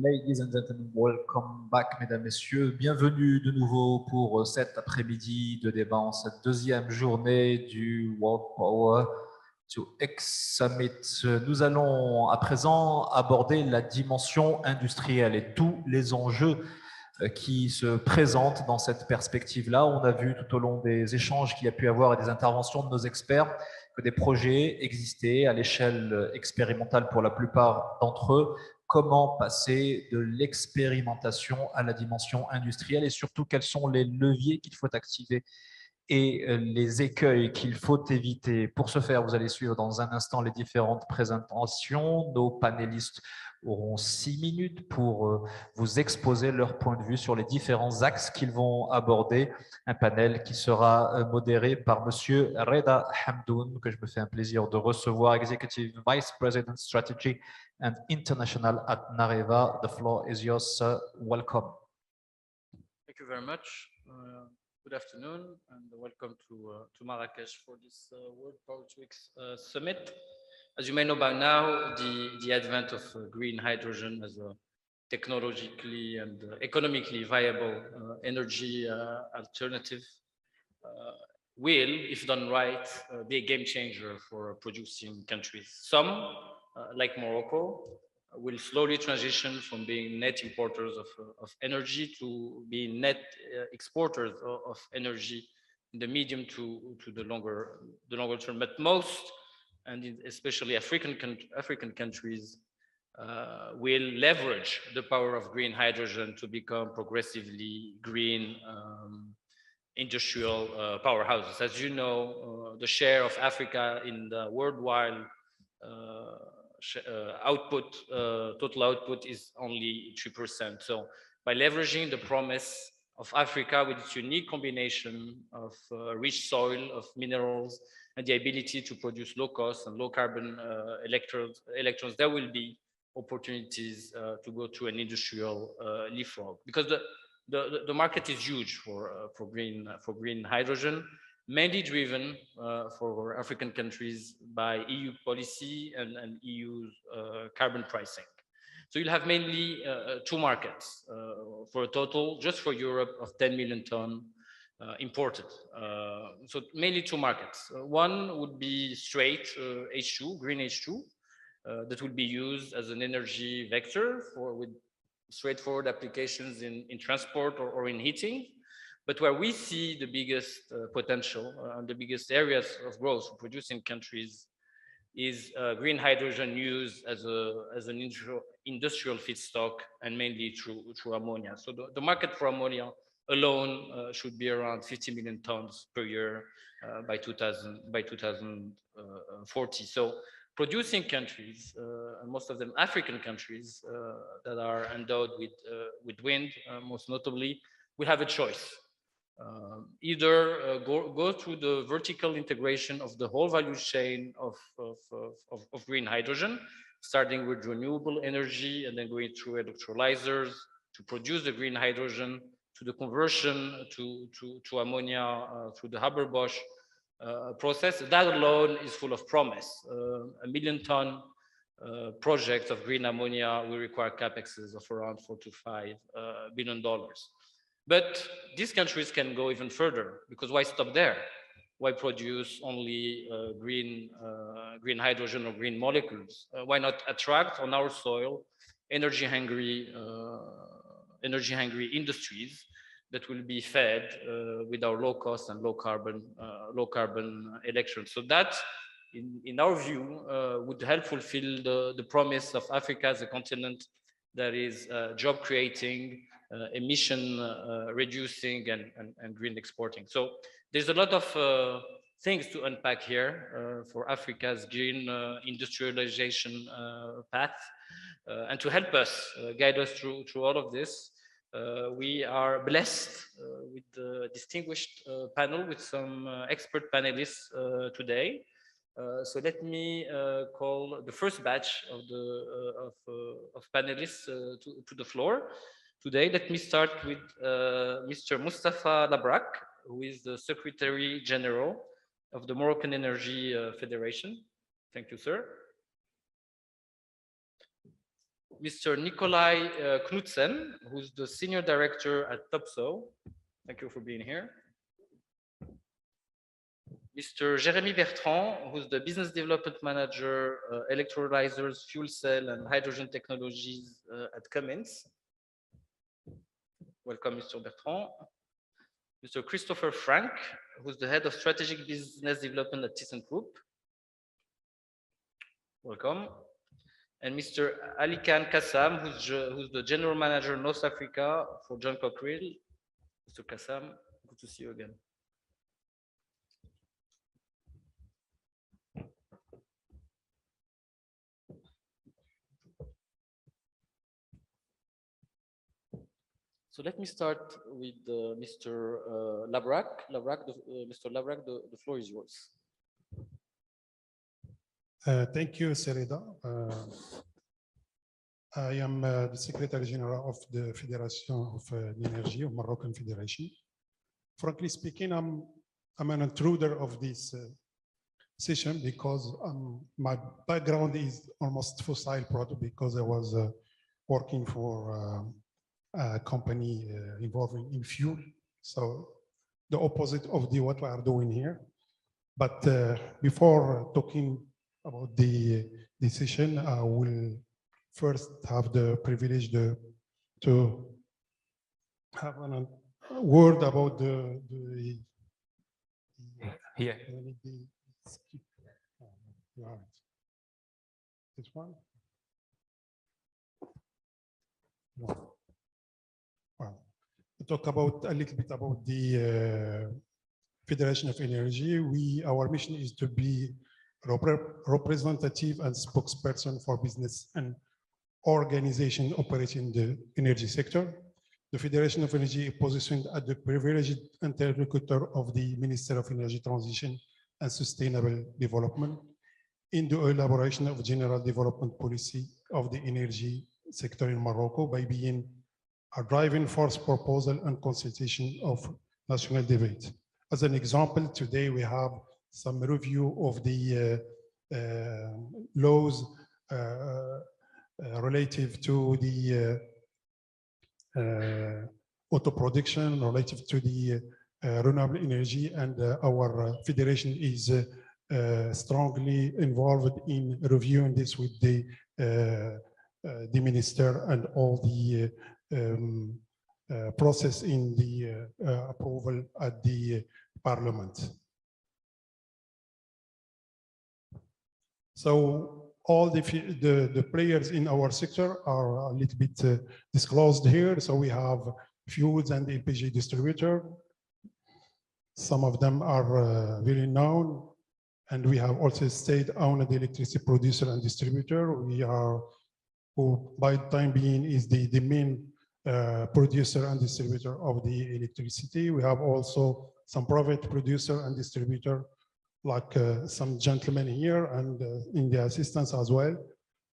Ladies and gentlemen, welcome back, mesdames, messieurs. Bienvenue de nouveau pour cet après-midi de débat en cette deuxième journée du World Power to X Summit. Nous allons à présent aborder la dimension industrielle et tous les enjeux qui se présentent dans cette perspective-là. On a vu tout au long des échanges qu'il y a pu avoir et des interventions de nos experts que des projets existaient à l'échelle expérimentale pour la plupart d'entre eux. Comment passer de l'expérimentation à la dimension industrielle et surtout quels sont les leviers qu'il faut activer et les écueils qu'il faut éviter. Pour ce faire, vous allez suivre dans un instant les différentes présentations. Nos panélistes auront 6 minutes pour vous exposer leur point de vue sur les différents axes qu'ils vont aborder. Un panel qui sera modéré par Monsieur Reda Hamdoun, que je me fais un plaisir de recevoir, Executive Vice President Strategy and International at Nareva. The floor is yours, sir. Welcome. Thank you very much. Good afternoon and welcome to Marrakesh for this World Power to X Summit. As you may know by now, the advent of green hydrogen as a technologically and economically viable energy alternative will, if done right, be a game changer for producing countries. Some, like Morocco, will slowly transition from being net importers of energy to being net exporters of energy in the medium to the longer term. But most, and especially African countries, will leverage the power of green hydrogen to become progressively green industrial powerhouses. As you know, the share of Africa in the worldwide output, total output is only 3%. So by leveraging the promise of Africa with its unique combination of rich soil, of minerals, and the ability to produce low cost and low carbon electrons, there will be opportunities to go to an industrial leapfrog, because the market is huge for green hydrogen, mainly driven for African countries by EU policy and EU's carbon pricing. So you'll have mainly two markets for a total, just for Europe, of 10 million ton imported. So mainly two markets. One would be straight H2, green H2, that will be used as an energy vector with straightforward applications in transport or in heating. But where we see the biggest potential and the biggest areas of growth for producing countries is green hydrogen used as an industrial feedstock, and mainly through ammonia. So the market for ammonia alone should be around 50 million tons per year by 2040. So producing countries, and most of them African countries that are endowed with wind, most notably, will have a choice. Either go through the vertical integration of the whole value chain of green hydrogen, starting with renewable energy and then going through electrolyzers to produce the green hydrogen, to the conversion to ammonia through the Haber-Bosch process. That alone is full of promise. A million-ton project of green ammonia will require capexes of around $4 to $5 billion. But these countries can go even further, because why stop there? Why produce only green hydrogen or green molecules? Why not attract on our soil energy-hungry industries that will be fed with our low cost and low carbon electrons? So that, in our view, would help fulfill the promise of Africa as a continent that is job creating, emission reducing, and green exporting. So there's a lot of things to unpack here for Africa's green industrialization path. And to help us, guide us through all of this, we are blessed with a distinguished panel with some expert panelists today. So let me call the first batch of panelists to the floor today. Let me start with Mr. Mustafa Labrak, who is the Secretary General of the Moroccan Energy Federation. Thank you, sir. Mr. Nikolai Knudsen, who's the Senior Director at Topso. Thank you for being here. Mr. Jérémy Bertrand, who's the Business Development Manager, Electrolyzers, Fuel Cell, and Hydrogen Technologies at Cummins. Welcome, Mr. Bertrand. Mr. Christopher Frank, who's the Head of Strategic Business Development at ThyssenKrupp. Welcome. And Mr. Alikan Kassam, who's the General Manager North Africa for John Cockerill. Mr. Kassam, good to see you again. So let me start with Mr. Labrak. Mr. Labrak, the floor is yours. Thank you, Sereda. I am the Secretary General of the Federation of Energy of Moroccan Federation. Frankly speaking, I'm an intruder of this session because my background is almost fossil product because I was working for a company involving in fuel. So the opposite of what we are doing here. But before talking about the decision, I will first have the privilege to have a word about the Here. This one? Well, to talk about a little bit about the Federation of Energy. Our mission is to be representative and spokesperson for business and organization operating in the energy sector. The Federation of Energy is positioned as the privileged interlocutor of the Minister of Energy Transition and Sustainable Development in the elaboration of general development policy of the energy sector in Morocco by being a driving force proposal and consultation of national debate. As an example, today we have some review of the laws relative to the auto production, relative to the renewable energy, and our federation is strongly involved in reviewing this with the minister and all the process in the approval at the parliament. So all the players in our sector are a little bit disclosed here. So we have fuels and LPG distributor. Some of them are very known. And we have also state-owned electricity producer and distributor. We are, who by the time being is the main producer and distributor of the electricity. We have also some private producer and distributor, like some gentlemen here and in the assistance as well,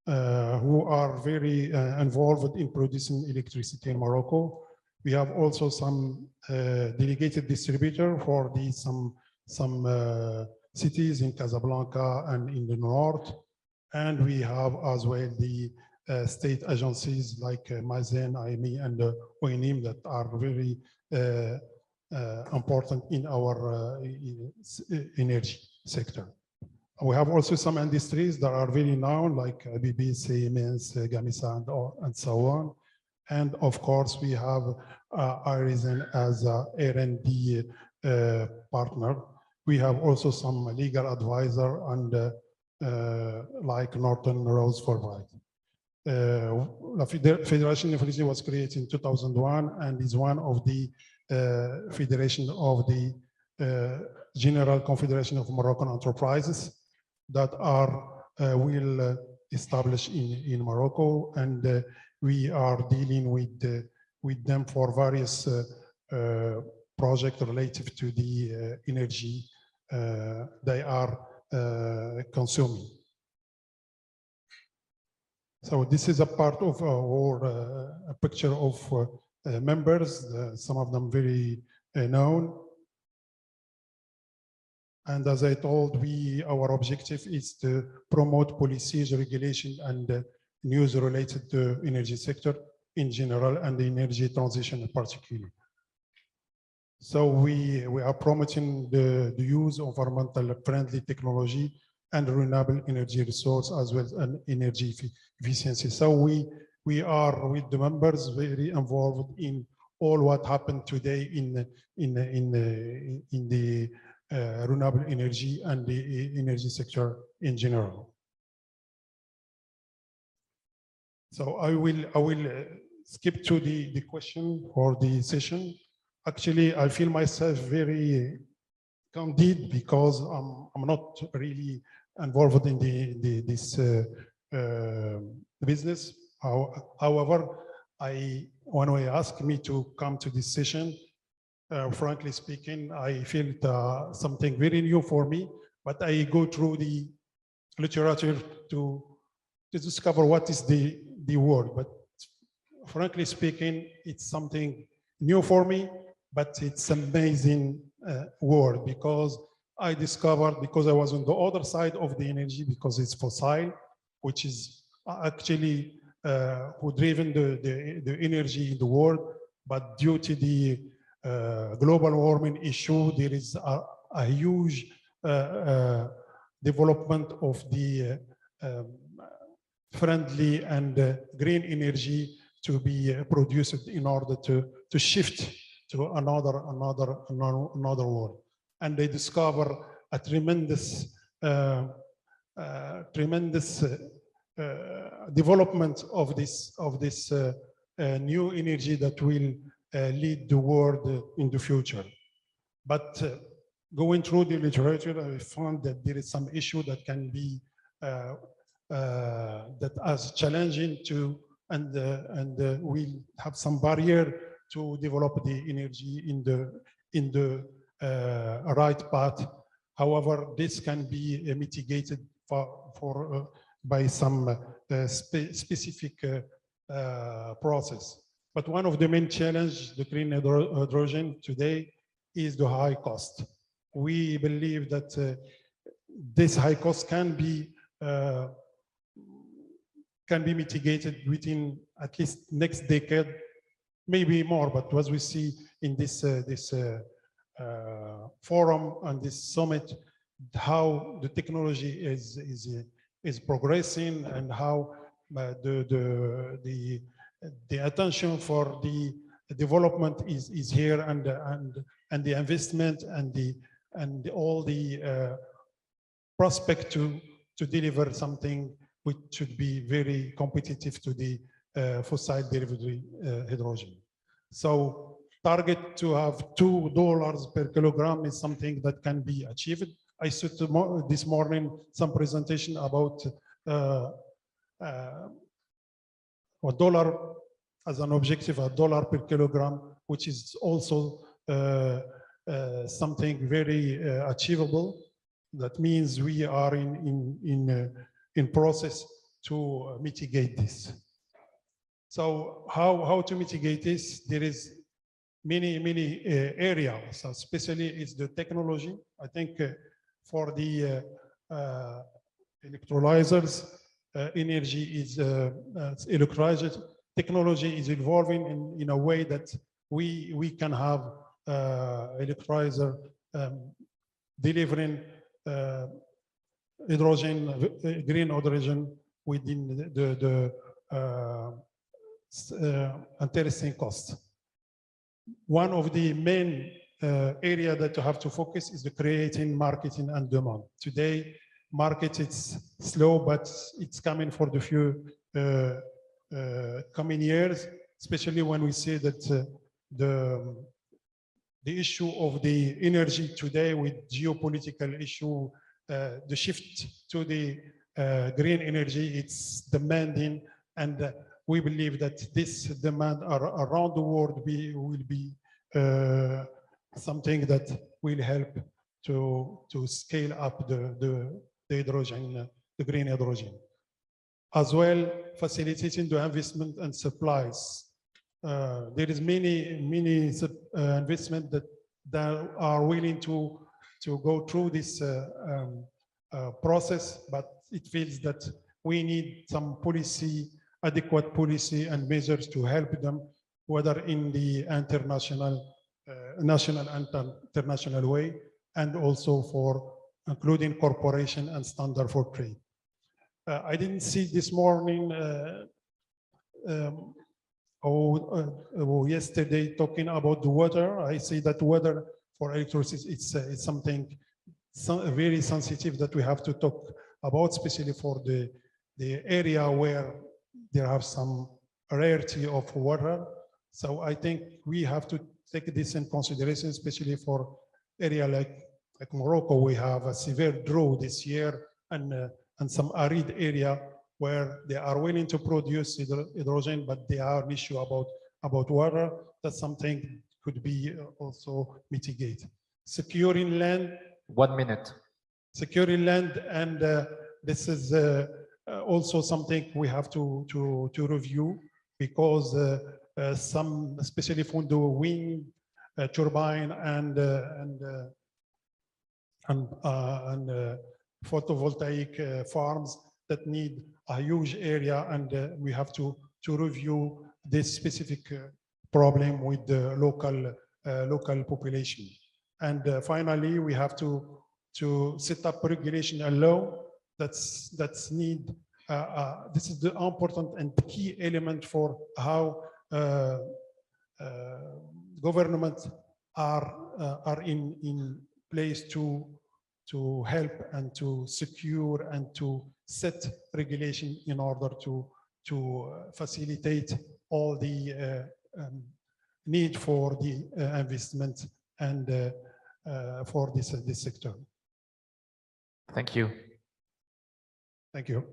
who are very involved in producing electricity in Morocco. We have also some delegated distributor for some cities in Casablanca and in the north. And we have as well the state agencies like Mazen, IME, and ONIM that are very important in our energy sector. We have also some industries that are very known, like ABB, Siemens, Gamesa, and so on. And of course, we have Arisen as a R&D partner. We have also some legal advisor and like Norton Rose Forward. The Federation of Energy was created in 2001 and is one of the federation of the General Confederation of Moroccan Enterprises that are will established in Morocco, and we are dealing with them for various projects related to the energy they are consuming. So this is a part of our a picture of members, some of them very known. And as I told, our objective is to promote policies, regulation, and news related to energy sector in general and the energy transition in particular. So we are promoting the use of environmental friendly technology and renewable energy resource as well as an energy efficiency. So we are with the members very involved in all what happened today in the renewable energy and the energy sector in general. So I will skip to the question for the session. Actually, I feel myself very candid because I'm not really involved in this business. However, when I ask me to come to this session, frankly speaking, I feel something very new for me. But I go through the literature to discover what is the word. But frankly speaking, it's something new for me. But it's amazing word because I discovered, because I was on the other side of the energy, because it's fossil, which is actually who driven the energy in the world. But due to the global warming issue, there is a huge development of the friendly and green energy to be produced in order to shift to another world. And they discover a tremendous development of this new energy that will lead the world in the future. But going through the literature, I found that there is some issue that can be that as challenging to and will have some barrier to develop the energy in the right path. However, this can be mitigated by some specific process. But one of the main challenges the green hydrogen today is the high cost. We believe that this high cost can be mitigated within at least next decade, maybe more. But as we see in this forum and this summit, how the technology is progressing and how the attention for the development is here, and the investment and all the prospect to deliver something which should be very competitive to the fossil derivative hydrogen. So target to have $2 per kilogram is something that can be achieved. I saw this morning some presentation about $1 as an objective, $1 per kilogram, which is also something very achievable. That means we are in process to mitigate this. So how to mitigate this? There is many areas, especially it's the technology. I think for the electrolyzers, energy is electrolyzer technology is evolving in a way that we can have electrolyzer delivering hydrogen, green hydrogen within the interesting cost. One of the main area that you have to focus is the creating marketing and demand. Today, market it's slow, but it's coming for the few coming years, especially when we see that the issue of the energy today with geopolitical issue, the shift to the green energy, it's demanding, and we believe that this demand around the world will be something that will help to scale up the hydrogen, the green hydrogen. As well, facilitating the investment and supplies. There is many investment that are willing to go through this process, but it feels that we need some policy, adequate policy and measures to help them, whether in the national and international way, and also for including corporation and standard for trade. I didn't see this morning or yesterday talking about the water. I see that water for electricity, it's something very sensitive that we have to talk about, especially for the area where there have some rarity of water. So I think we have to take this in consideration, especially for area like Morocco. We have a severe drought this year, and some arid area where they are willing to produce hydrogen, but they are an issue about water. That's something could be also mitigated. Securing land. 1 minute. Securing land, and this is also something we have to review, because some, especially from the wind turbine and photovoltaic farms that need a huge area, and we have to review this specific problem with the local population. And finally, we have to set up regulation and law that's need. This is the important and key element for how governments are in place to help and to secure and to set regulation in order to facilitate all the need for the investment and for this sector. Thank you. Thank you.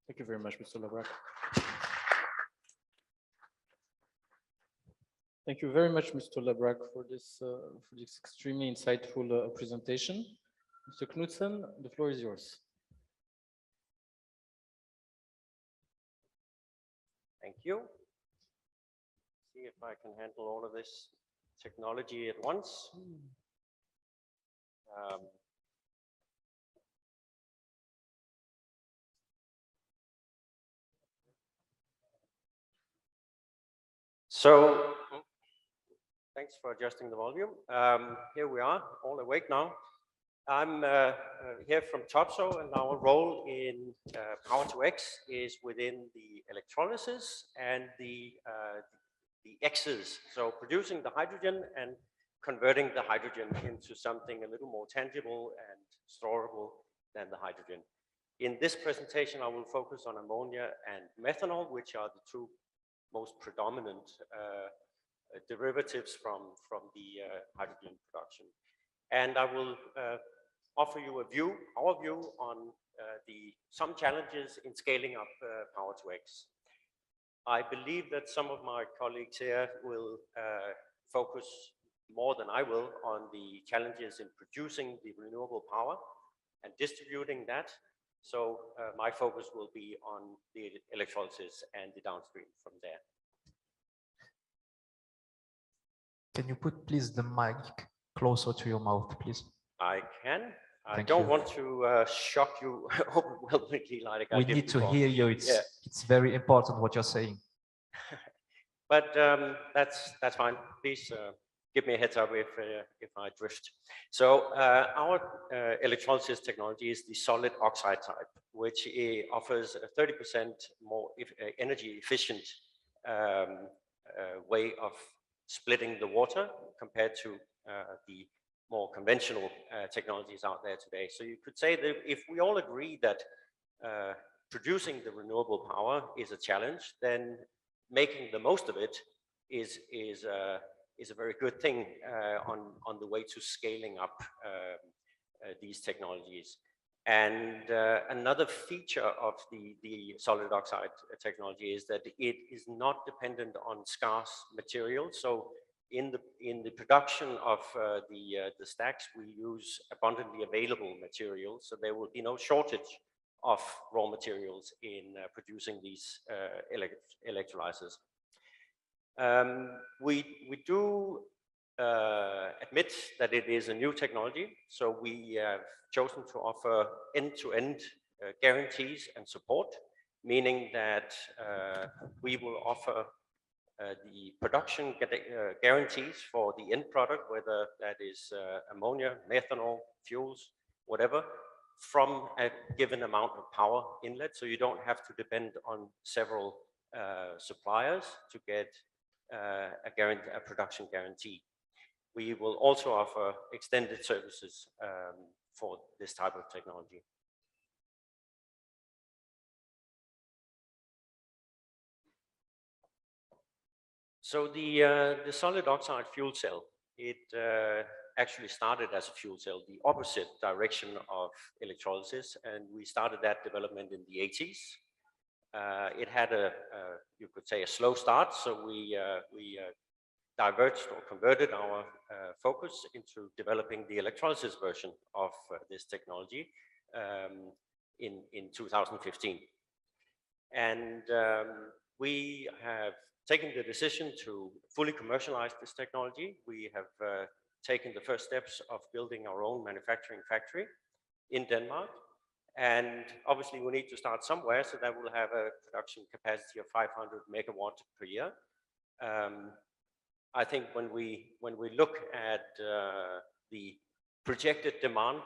Thank you very much, Mr. Labrak. Thank you very much, Mr. Labrak, for this extremely insightful presentation. Mr. Knudsen, the floor is yours. Thank you. See if I can handle all of this technology at once. So, thanks for adjusting the volume. Here we are, all awake now. I'm here from Topsoe, and our role in Power2X is within the electrolysis and the X's, so producing the hydrogen and converting the hydrogen into something a little more tangible and storable than the hydrogen. In this presentation, I will focus on ammonia and methanol, which are the two most predominant derivatives from the hydrogen production. And I will offer you our view on some challenges in scaling up Power2X. I believe that some of my colleagues here will focus more than I will on the challenges in producing the renewable power and distributing that. So my focus will be on the electrolysis and the downstream from there. Can you put, please, the mic closer to your mouth, please? I can. I Thank don't you. want to shock you overwhelmingly like I did We need to before. hear you. It's very important what you're saying. But that's fine. Please give me a heads up if I drift. So our electrolysis technology is the solid oxide type, which offers a 30% more energy efficient way of splitting the water compared to the more conventional technologies out there today. So you could say that if we all agree that producing the renewable power is a challenge, then making the most of it is a very good thing on the way to scaling up these technologies. And another feature of the solid oxide technology is that it is not dependent on scarce materials. So in the production of the stacks, we use abundantly available materials, so there will be no shortage of raw materials in producing these electrolyzers. We do admit that it is a new technology, so we have chosen to offer end-to-end guarantees and support, meaning that we will offer the production guarantees for the end product, whether that is ammonia, methanol, fuels, whatever, from a given amount of power inlet. So you don't have to depend on several suppliers to get a production guarantee. We will also offer extended services for this type of technology. So the solid oxide fuel cell, it actually started as a fuel cell, the opposite direction of electrolysis, and we started that development in the 80s. It had you could say, a slow start, so we diverged or converted our focus into developing the electrolysis version of this technology in 2015. And we have taken the decision to fully commercialize this technology. We have taken the first steps of building our own manufacturing factory in Denmark. And obviously we need to start somewhere, so that will have a production capacity of 500 megawatts per year. I think when we look at the projected demand,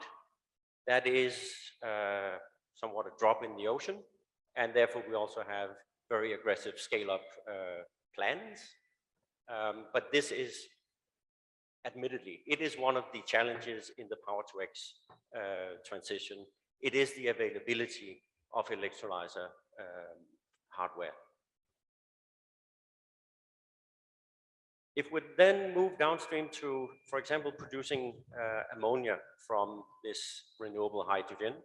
that is somewhat a drop in the ocean, and therefore we also have very aggressive scale-up plans. But this is, admittedly, it is one of the challenges in the Power-to-X transition. It is the availability of electrolyzer hardware. If we then move downstream to, for example, producing ammonia from this renewable hydrogen,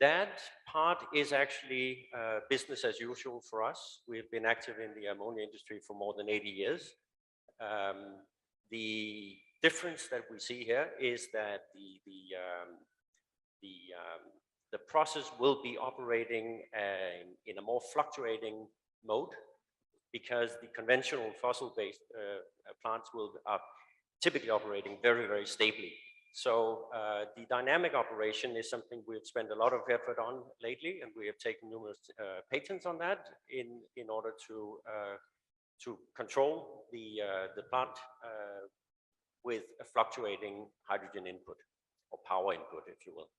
that part is actually business as usual for us. We've been active in the ammonia industry for more than 80 years. The difference that we see here is that the process will be operating in a more fluctuating mode, because the conventional fossil-based plants are typically operating very, very stably. So the dynamic operation is something we've spent a lot of effort on lately, and we have taken numerous patents on that in order to control the plant with a fluctuating hydrogen input, or power input, if you will.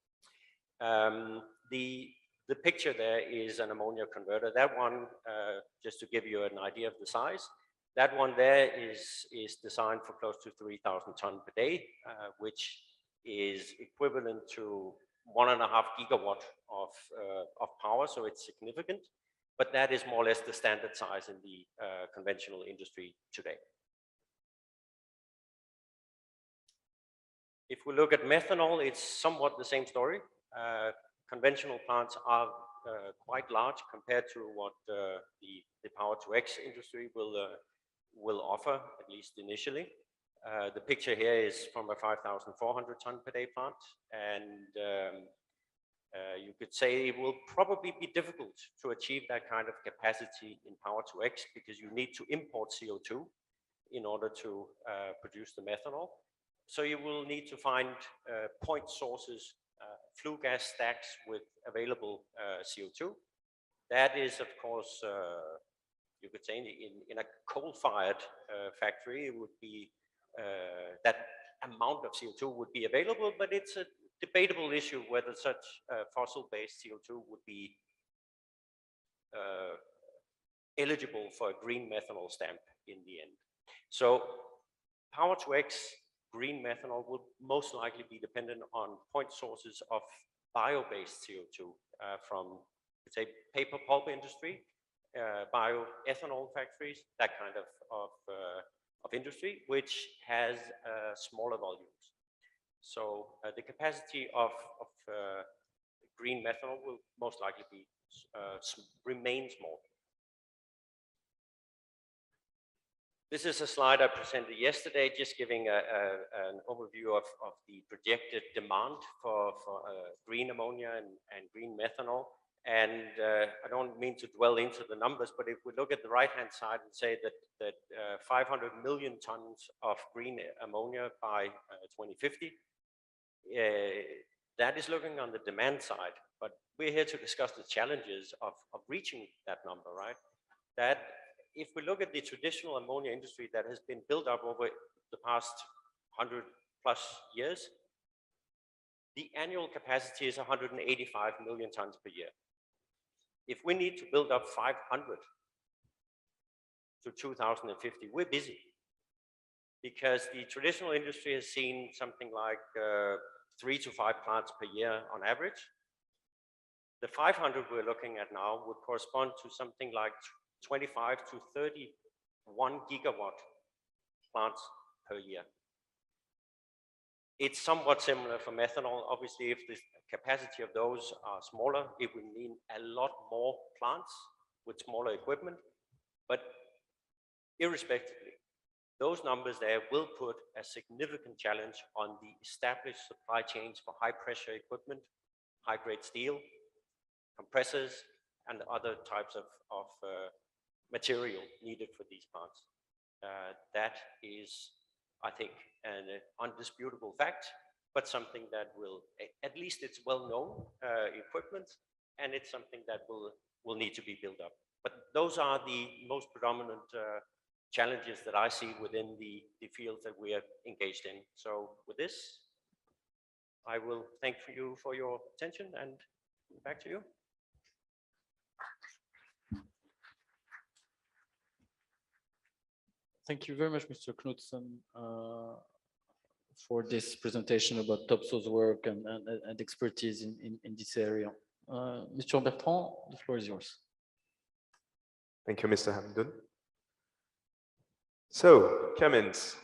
The picture there is an ammonia converter. That one, just to give you an idea of the size, that one there is designed for close to 3,000 tons per day, which is equivalent to 1.5 gigawatt of power, so it's significant. But that is more or less the standard size in the conventional industry today. If we look at methanol, it's somewhat the same story. Conventional plants are quite large compared to what the Power-to-X industry will offer, at least initially. The picture here is from a 5,400 ton per day plant, and you could say it will probably be difficult to achieve that kind of capacity in Power-to-X, because you need to import CO2 in order to produce the methanol. So you will need to find point sources, flue gas stacks with available CO2. That is, of course, you could say in a coal-fired factory, it would be that amount of CO2 would be available, but it's a debatable issue whether such fossil-based CO2 would be eligible for a green methanol stamp in the end. So Power-to-X green methanol will most likely be dependent on point sources of bio-based CO2 from, say, paper pulp industry, bioethanol factories, that kind of industry, which has smaller volumes. So the capacity of green methanol will most likely be remain small. This is a slide I presented yesterday, just giving an overview of the projected demand for green ammonia and green methanol. And I don't mean to dwell into the numbers, but if we look at the right-hand side and say that 500 million tons of green ammonia by 2050, That is looking on the demand side, but we're here to discuss the challenges of reaching that number, right? That if we look at the traditional ammonia industry that has been built up over the past 100+ years, the annual capacity is 185 million tons per year. If we need to build up 500 to 2050, we're busy, because the traditional industry has seen something like 3 to 5 plants per year on average. The 500 we're looking at now would correspond to something like 25 to 31 gigawatt plants per year. It's somewhat similar for methanol. Obviously, if the capacity of those are smaller, it would mean a lot more plants with smaller equipment. But irrespectively, those numbers there will put a significant challenge on the established supply chains for high pressure equipment, high grade steel, compressors, and other types of material needed for these plants. That is, I think, an undisputable fact, but something that will, at least it's well-known equipment, and it's something that will need to be built up. But those are the most predominant challenges that I see within the fields that we are engaged in. So with this, I will thank you for your attention, and back to you. Thank you very much, Mr. Knudsen, for this presentation about Topsoe's work and expertise in this area. Mr. Bertrand, the floor is yours. Thank you, Mr. Hamdan. So, Cummins.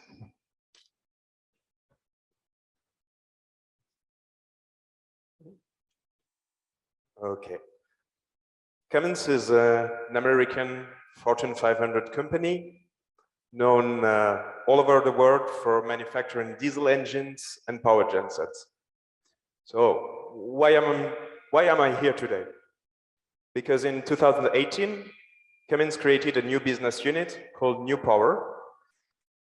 Okay. Cummins is an American Fortune 500 company known all over the world for manufacturing diesel engines and power gensets. So why am I here today? Because in 2018, Cummins created a new business unit called New Power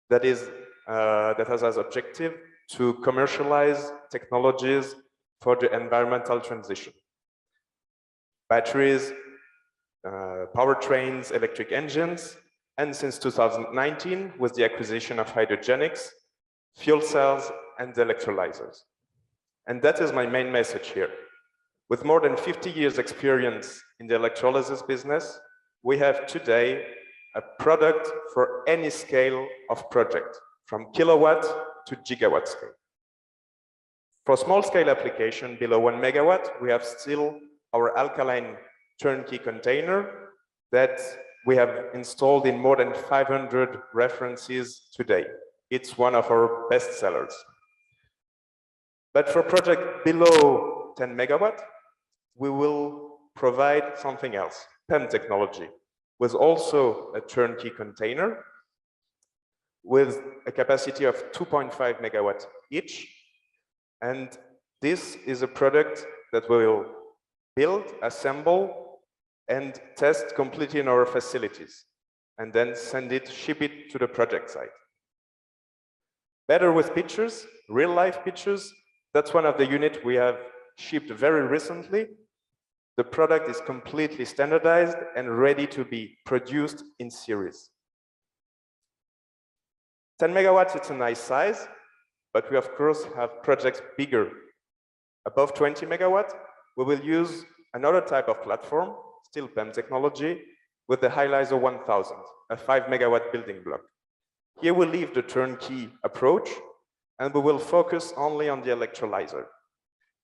that has as objective to commercialize technologies for the environmental transition. Batteries, powertrains, electric engines, and since 2019, with the acquisition of Hydrogenics, fuel cells and electrolyzers. And that is my main message here. With more than 50 years experience in the electrolysis business, we have today a product for any scale of project, from kilowatt to gigawatt scale. For small scale application below 1 megawatt, we have still our alkaline turnkey container that we have installed in more than 500 references today. It's one of our best sellers. But for project below 10 megawatt, we will provide something else, PEM technology, with also a turnkey container with a capacity of 2.5 megawatt each. And this is a product that we will build, assemble, and test completely in our facilities, and then ship it to the project site. Better with pictures, real life pictures. That's one of the units we have shipped very recently. The product is completely standardized and ready to be produced in series. 10 megawatts, it's a nice size, but we of course have projects bigger. Above 20 megawatt, we will use another type of platform, still PEM technology, with the Hylyzer 1000, a 5 megawatt building block. Here we leave the turnkey approach, and we will focus only on the electrolyzer.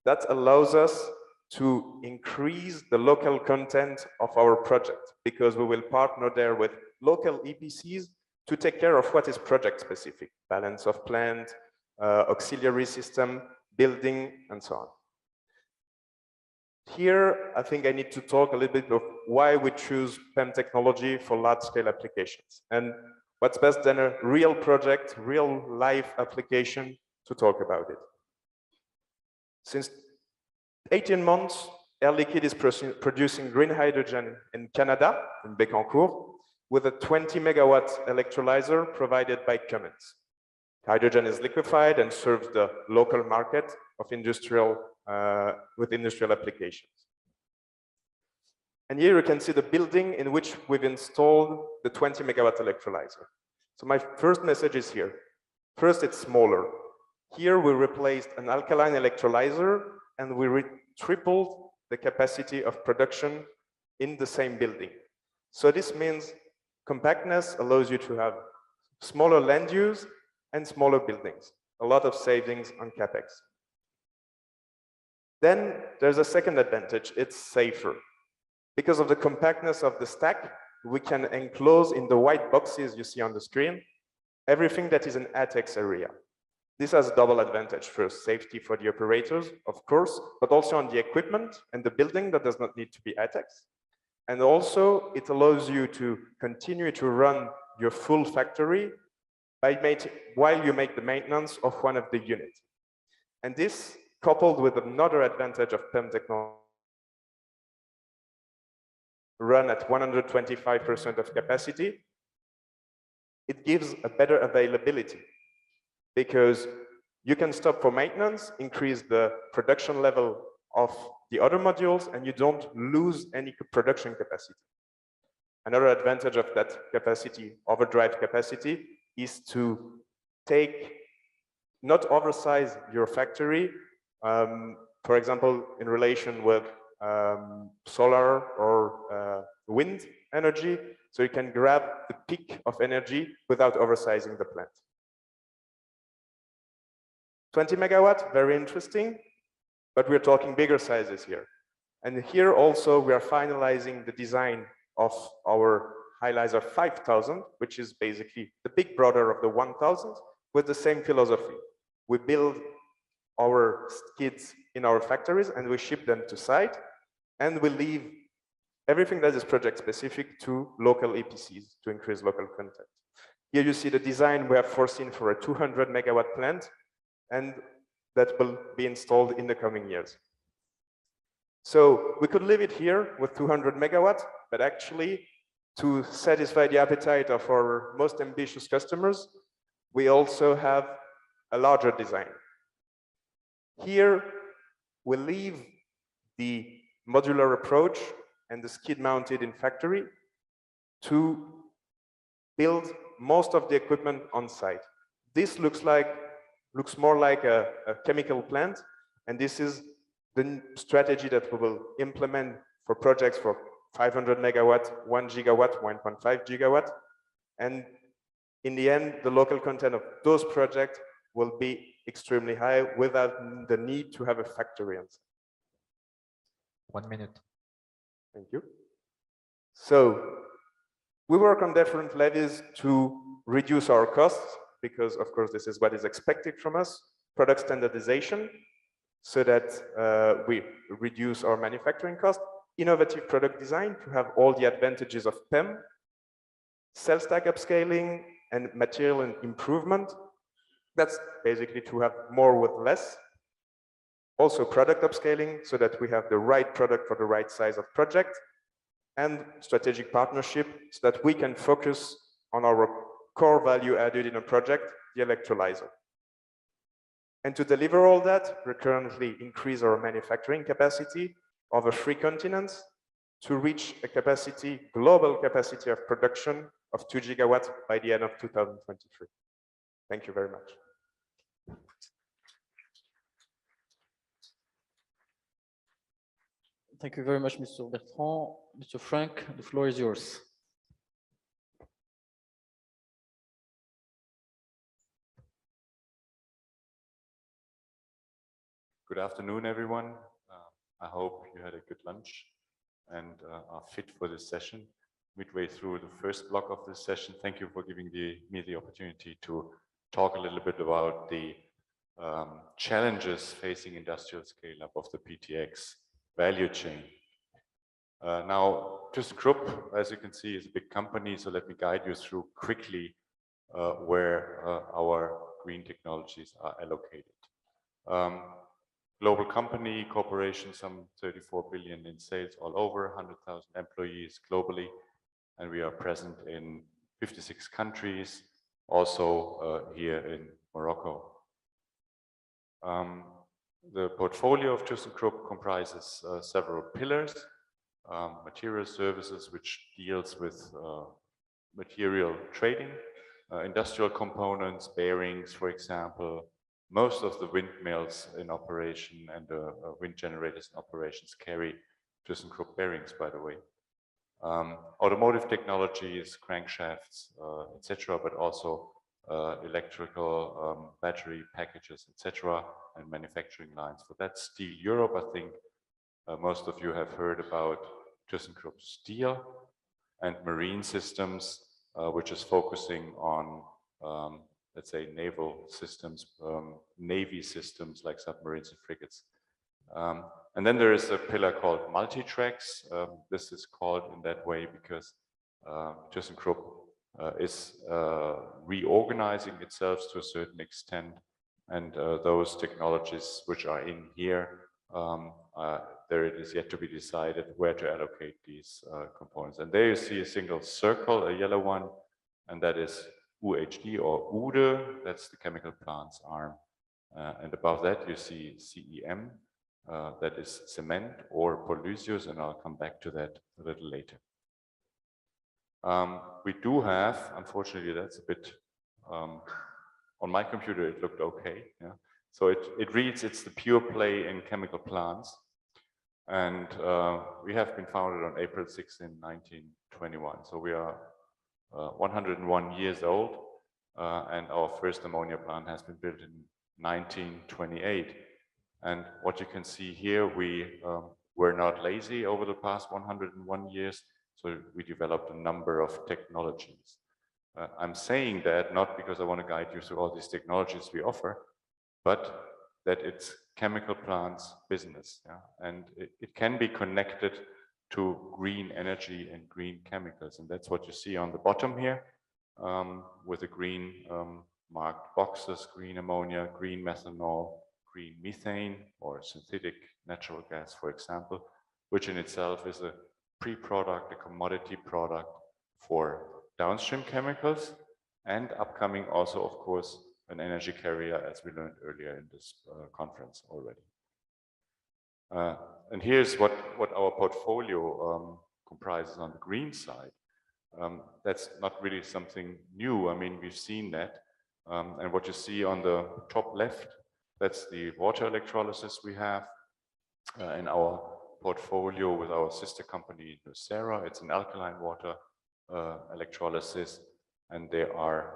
That allows us to increase the local content of our project, because we will partner there with local EPCs to take care of what is project specific, balance of plant, auxiliary system, building, and so on. Here, I think I need to talk a little bit of why we choose PEM technology for large-scale applications. And what's best than a real project, real life application to talk about it. Since 18 months, Air Liquide is producing green hydrogen in Canada, in Bécancour, with a 20 megawatt electrolyzer provided by Cummins. Hydrogen is liquefied and serves the local market of industrial with industrial applications. And here you can see the building in which we've installed the 20 megawatt electrolyzer. So my first message is here. First, it's smaller. Here we replaced an alkaline electrolyzer and we tripled the capacity of production in the same building. So this means compactness allows you to have smaller land use and smaller buildings, a lot of savings on capex. Then there's a second advantage, it's safer. Because of the compactness of the stack, we can enclose in the white boxes you see on the screen, everything that is an ATEX area. This has a double advantage. First, safety for the operators, of course, but also on the equipment and the building that does not need to be ATEX. And also, it allows you to continue to run your full factory while you make the maintenance of one of the units. And this, coupled with another advantage of PEM technology, run at 125% of capacity, it gives a better availability because you can stop for maintenance, increase the production level of the other modules, and you don't lose any production capacity. Another advantage of that capacity, overdrive capacity, is to not oversize your factory, for example, in relation with solar or wind energy, so you can grab the peak of energy without oversizing the plant. 20 megawatt, very interesting, but we're talking bigger sizes here. And here also we are finalizing the design of our Hylaser 5000, which is basically the big brother of the 1000 with the same philosophy. We build our skids in our factories and we ship them to site, and we leave everything that is project specific to local EPCs to increase local content. Here you see the design we have foreseen for a 200 megawatt plant, and that will be installed in the coming years. So we could leave it here with 200 megawatts, but actually to satisfy the appetite of our most ambitious customers, we also have a larger design. Here we leave the modular approach and the skid mounted in factory to build most of the equipment on site. This looks more like a chemical plant, and this is the strategy that we will implement for projects for 500 megawatt, 1 gigawatt, 1.5 gigawatt. And in the end, the local content of those projects will be extremely high without the need to have a factory on site. 1 minute. Thank you. So we work on different levels to reduce our costs, because of course this is what is expected from us. Product standardization, so that we reduce our manufacturing cost. Innovative product design to have all the advantages of PEM. Cell stack upscaling and material improvement. That's basically to have more with less. Also product upscaling, so that we have the right product for the right size of project. And strategic partnership, so that we can focus on our core value added in a project, the electrolyzer. And to deliver all that, we currently increase our manufacturing capacity over 3 continents to reach a capacity, global capacity of production of 2 gigawatts by the end of 2023. Thank you very much. Thank you very much, Mr. Bertrand. Mr. Frank, the floor is yours. Good afternoon, everyone. I hope you had a good lunch and are fit for this session. Midway through the first block of this session, thank you for giving me the opportunity to talk a little bit about the challenges facing industrial scale-up of the PTX value chain. Now, thyssenkrupp, as you can see, is a big company, so let me guide you through quickly where our green technologies are allocated. Global company, corporation, some 34 billion in sales all over, 100,000 employees globally, and we are present in 56 countries, also here in Morocco. The portfolio of ThyssenKrupp comprises several pillars, material services, which deals with material trading, industrial components, bearings, for example. Most of the windmills in operation and wind generators in operations carry ThyssenKrupp bearings, by the way. Automotive technologies, crankshafts, etc., but also electrical battery packages, etc., and manufacturing lines. For that, Steel Europe, I think most of you have heard about ThyssenKrupp Steel, and Marine Systems, which is focusing on, let's say, naval systems, navy systems like submarines and frigates. And then there is a pillar called Multitracks. This is called in that way because ThyssenKrupp is reorganizing itself to a certain extent, and those technologies which are in here, there it is yet to be decided where to allocate these components. And there you see a single circle, a yellow one, and that is UHD or Uhde, that's the chemical plants arm. And above that you see CEM, that is cement or Polysius, and I'll come back to that a little later. We do have, unfortunately, that's a bit, on my computer it looked okay. Yeah. So it reads, it's the pure play in chemical plants. And we have been founded on April 6 in 1921. So we are 101 years old, and our first ammonia plant has been built in 1928. And what you can see here, we were not lazy over the past 101 years. So we developed a number of technologies. I'm saying that not because I want to guide you through all these technologies we offer, but that it's chemical plants business. Yeah? And it can be connected to green energy and green chemicals. And that's what you see on the bottom here, with the green marked boxes, green ammonia, green methanol, green methane, or synthetic natural gas, for example, which in itself is a pre-product, a commodity product for downstream chemicals, and upcoming also, of course, an energy carrier, as we learned earlier in this conference already. And here's what our portfolio comprises on the green side. That's not really something new. I mean, we've seen that. And what you see on the top left, that's the water electrolysis we have in our portfolio with our sister company, Nucera. It's an alkaline water electrolysis, and they are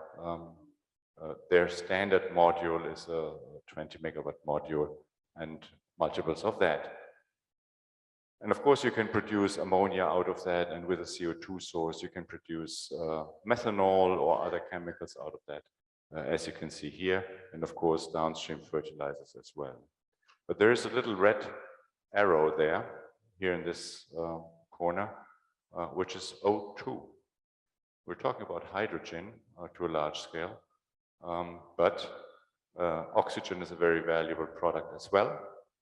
their standard module is a 20 megawatt module and multiples of that. And of course, you can produce ammonia out of that, and with a CO2 source, you can produce methanol or other chemicals out of that, as you can see here, and of course, downstream fertilizers as well. But there is a little red arrow there, here in this corner, which is O2. We're talking about hydrogen to a large scale, but oxygen is a very valuable product as well,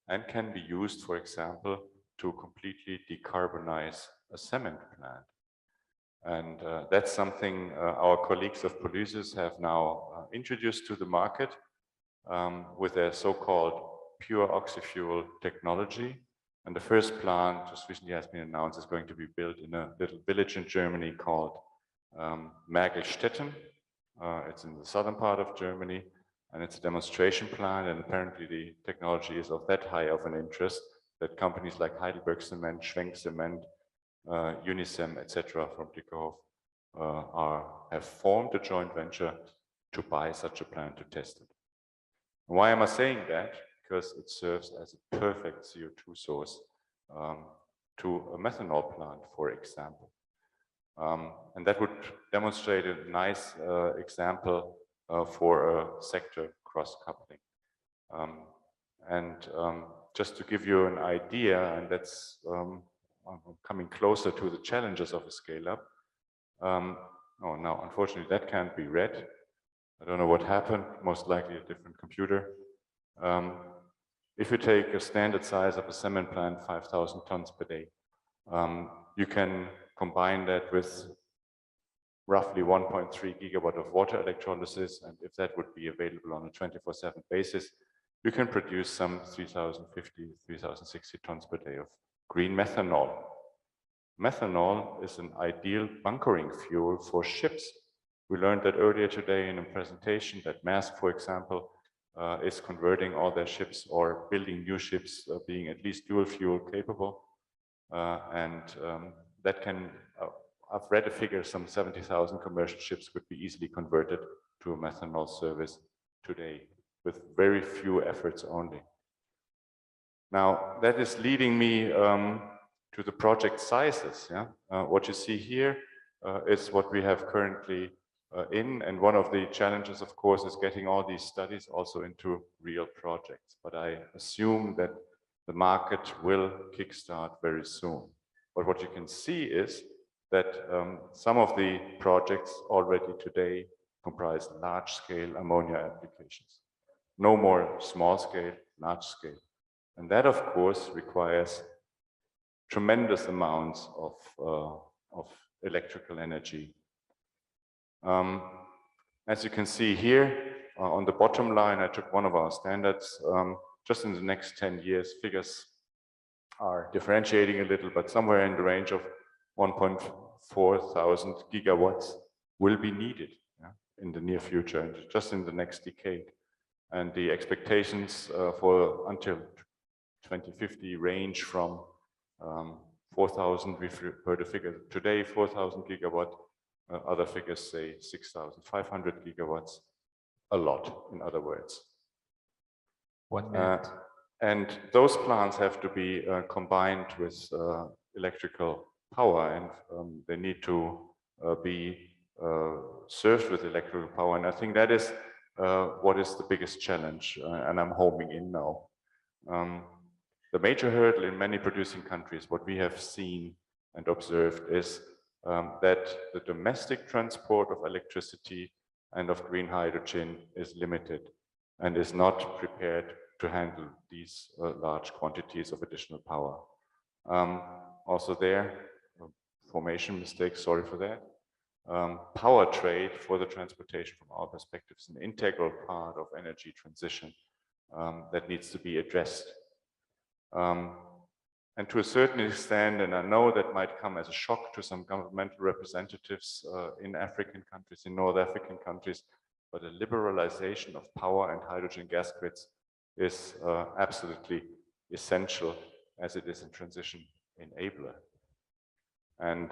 and can be used, for example, to completely decarbonize a cement plant. And that's something our colleagues of Polysius have now introduced to the market with their so-called pure oxyfuel technology. And the first plant just recently has been announced is going to be built in a little village in Germany called Mergelstetten. It's in the southern part of Germany, and it's a demonstration plant, and apparently the technology is of that high of an interest that companies like Heidelberg Cement, Schwenk Cement, Unicem, etc. from Dickerhoff have formed a joint venture to buy such a plant to test it. And why am I saying that? Because it serves as a perfect CO2 source to a methanol plant, for example. And that would demonstrate a nice example for a sector cross-coupling. Just to give you an idea, and that's coming closer to the challenges of a scale-up. Oh, no, unfortunately, that can't be read. I don't know what happened, most likely a different computer. If you take a standard size of a cement plant, 5,000 tons per day, you can combine that with roughly 1.3 gigawatt of water electrolysis, and if that would be available on a 24/7 basis, you can produce some 3,050, 3,060 tons per day of green methanol. Methanol is an ideal bunkering fuel for ships. We learned that earlier today in a presentation that Maersk, for example, is converting all their ships or building new ships being at least dual fuel capable. That can, I've read a figure, some 70,000 commercial ships could be easily converted to a methanol service today with very few efforts only. Now, that is leading me to the project sizes. Yeah? What you see here is what we have currently and one of the challenges, of course, is getting all these studies also into real projects. But I assume that the market will kickstart very soon. But what you can see is that some of the projects already today comprise large-scale ammonia applications. No more small-scale, large-scale. And that, of course, requires tremendous amounts of electrical energy. As you can see here, on the bottom line, I took one of our standards. Just in the next 10 years, figures are differentiating a little, but somewhere in the range of 1.4 thousand gigawatts will be needed in the near future, just in the next decade. And the expectations for until 2050 range from 4,000, we've heard a figure today, 4,000 gigawatt. Other figures say 6,500 gigawatts, a lot, in other words. 1 minute. And those plants have to be combined with electrical power, and they need to be served with electrical power. And I think that is what is the biggest challenge, and I'm homing in now. The major hurdle in many producing countries, what we have seen and observed is that the domestic transport of electricity and of green hydrogen is limited and is not prepared to handle these large quantities of additional power. Also there, formation mistakes, sorry for that. Power trade for the transportation from our perspective is an integral part of energy transition that needs to be addressed. And to a certain extent, and I know that might come as a shock to some governmental representatives in African countries, in North African countries, but a liberalization of power and hydrogen gas grids is absolutely essential as it is a transition enabler. And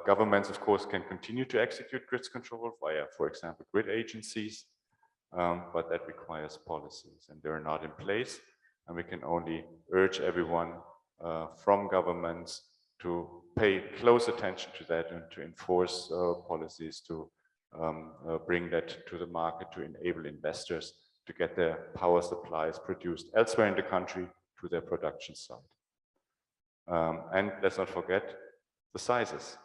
governments, of course, can continue to execute grids control via, for example, grid agencies, but that requires policies, and they're not in place. And we can only urge everyone from governments to pay close attention to that and to enforce policies to bring that to the market, to enable investors to get their power supplies produced elsewhere in the country to their production site. And let's not forget the sizes.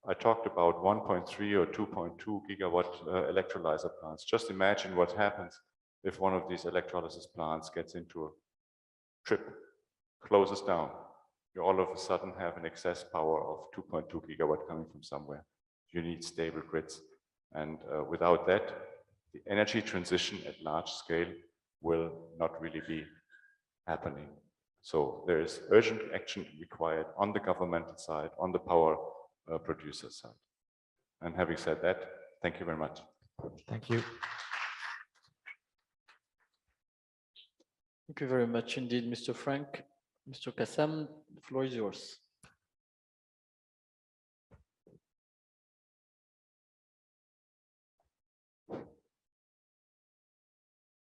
I talked about 1.3 or 2.2 gigawatt electrolyzer plants. Just imagine what happens if one of these electrolysis plants gets into a trip, closes down. You all of a sudden have an excess power of 2.2 gigawatt coming from somewhere. You need stable grids. And without that, the energy transition at large scale will not really be happening. So there is urgent action required on the governmental side, on the power producer side. And having said that, thank you very much. Thank you. Thank you very much indeed, Mr. Frank. Mr. Kassam, the floor is yours.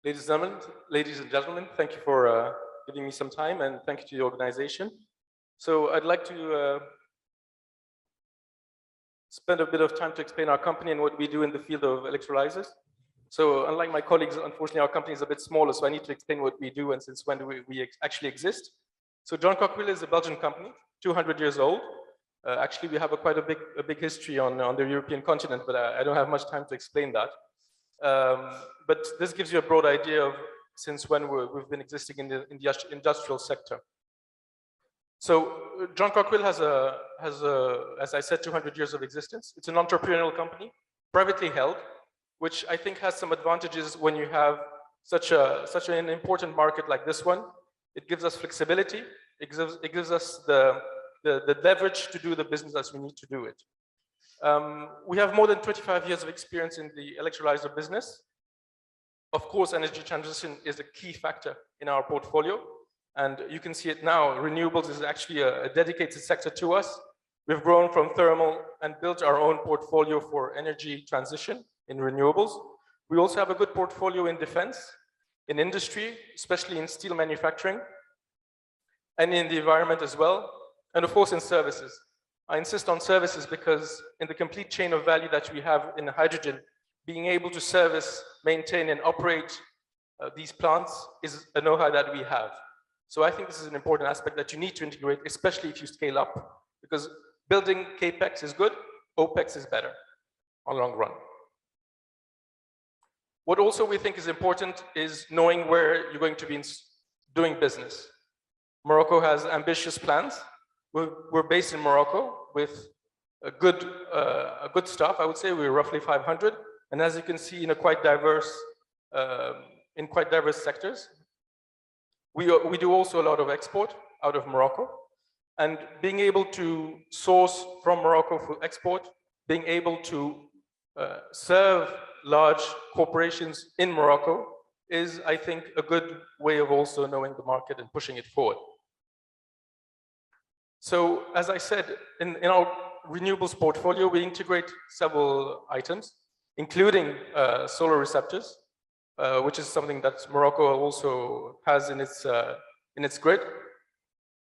Ladies and gentlemen, thank you for giving me some time, and thank you to the organization. So I'd like to spend a bit of time to explain our company and what we do in the field of electrolyzers. So unlike my colleagues, unfortunately, our company is a bit smaller, so I need to explain what we do and since when do we actually exist. So John Cockerill is a Belgian company, 200 years old. Actually, we have quite a big history on the European continent, but I don't have much time to explain that. But this gives you a broad idea of since when we've been existing in the industrial sector. So John Cockerill has, as I said, 200 years of existence. It's an entrepreneurial company, privately held, which I think has some advantages when you have such an important market like this one. It gives us flexibility. It gives us the leverage to do the business as we need to do it. We have more than 25 years of experience in the electrolyzer business. Of course, energy transition is a key factor in our portfolio. And you can see it now, renewables is actually a dedicated sector to us. We've grown from thermal and built our own portfolio for energy transition in renewables. We also have a good portfolio in defense, in industry, especially in steel manufacturing, and in the environment as well, and of course in services. I insist on services because in the complete chain of value that we have in hydrogen, being able to service, maintain, and operate these plants is a know-how that we have. So I think this is an important aspect that you need to integrate, especially if you scale up, because building CAPEX is good, OPEX is better on long run. What also we think is important is knowing where you're going to be doing business. Morocco has ambitious plans. We're based in Morocco with a good staff. I would say we're roughly 500, and as you can see, in quite diverse sectors. We do also a lot of export out of Morocco, and being able to source from Morocco for export, being able to serve large corporations in Morocco is, I think, a good way of also knowing the market and pushing it forward. So, as I said, in our renewables portfolio, we integrate several items, including solar receptors, which is something that Morocco also has in its grid.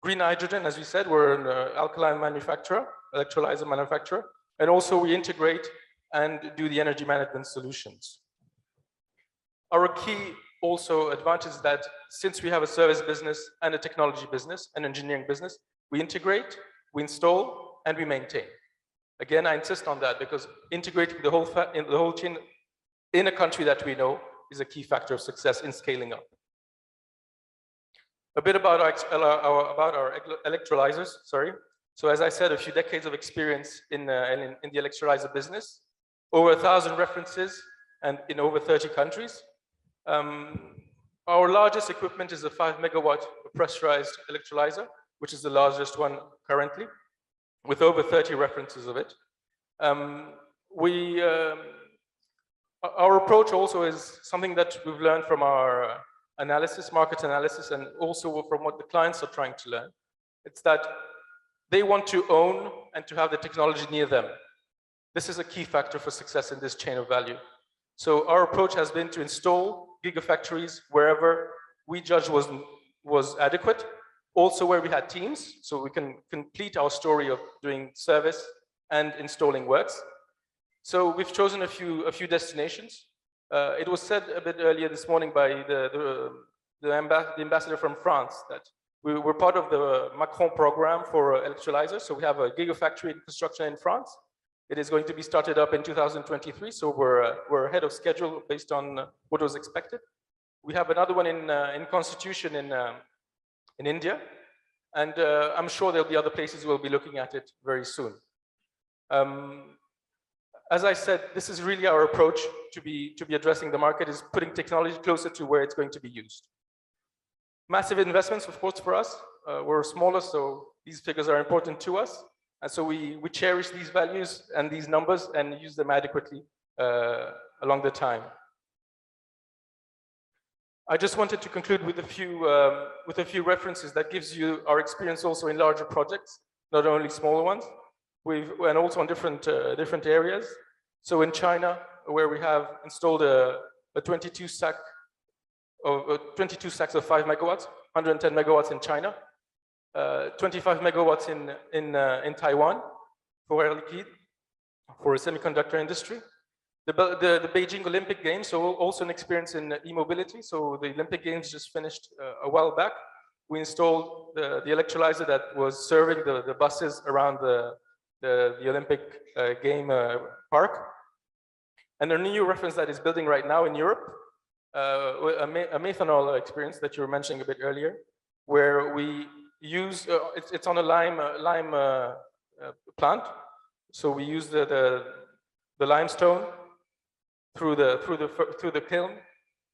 Green hydrogen, as we said, we're an alkaline manufacturer, electrolyzer manufacturer, and also we integrate and do the energy management solutions. Our key also advantage is that since we have a service business and a technology business, an engineering business, we integrate, we install, and we maintain. Again, I insist on that because integrating the whole chain in a country that we know is a key factor of success in scaling up. A bit about our electrolyzers, sorry. So as I said, a few decades of experience in the electrolyzer business, over 1,000 references and in over 30 countries. Our largest equipment is a 5 megawatt pressurized electrolyzer, which is the largest one currently, with over 30 references of it. Our approach also is something that we've learned from our analysis, market analysis, and also from what the clients are trying to learn. It's that they want to own and to have the technology near them. This is a key factor for success in this chain of value. So our approach has been to install gigafactories wherever we judge was adequate, also where we had teams, so we can complete our story of doing service and installing works. So we've chosen a few destinations. It was said a bit earlier this morning by the ambassador from France that we're part of the Macron program for electrolyzers. So we have a gigafactory in construction in France. It is going to be started up in 2023. So we're ahead of schedule based on what was expected. We have another one in Constitution in India, and I'm sure there'll be other places we'll be looking at it very soon. As I said, this is really our approach to be addressing the market, is putting technology closer to where it's going to be used. Massive investments, of course, for us. We're smaller, so these figures are important to us. And so we cherish these values and these numbers and use them adequately along the time. I just wanted to conclude with a few references that gives you our experience also in larger projects, not only smaller ones. And also on different areas. So in China, where we have installed a 22 stacks of 5 megawatts, 110 megawatts in China, 25 megawatts in Taiwan for Air Liquide, for a semiconductor industry. The Beijing Olympic Games, so also an experience in e-mobility. So the Olympic Games just finished a while back. We installed the electrolyzer that was serving the buses around the Olympic game park. And a new reference that is building right now in Europe, a methanol experience that you were mentioning a bit earlier, where we use, it's on a lime plant. So we use the limestone through the kiln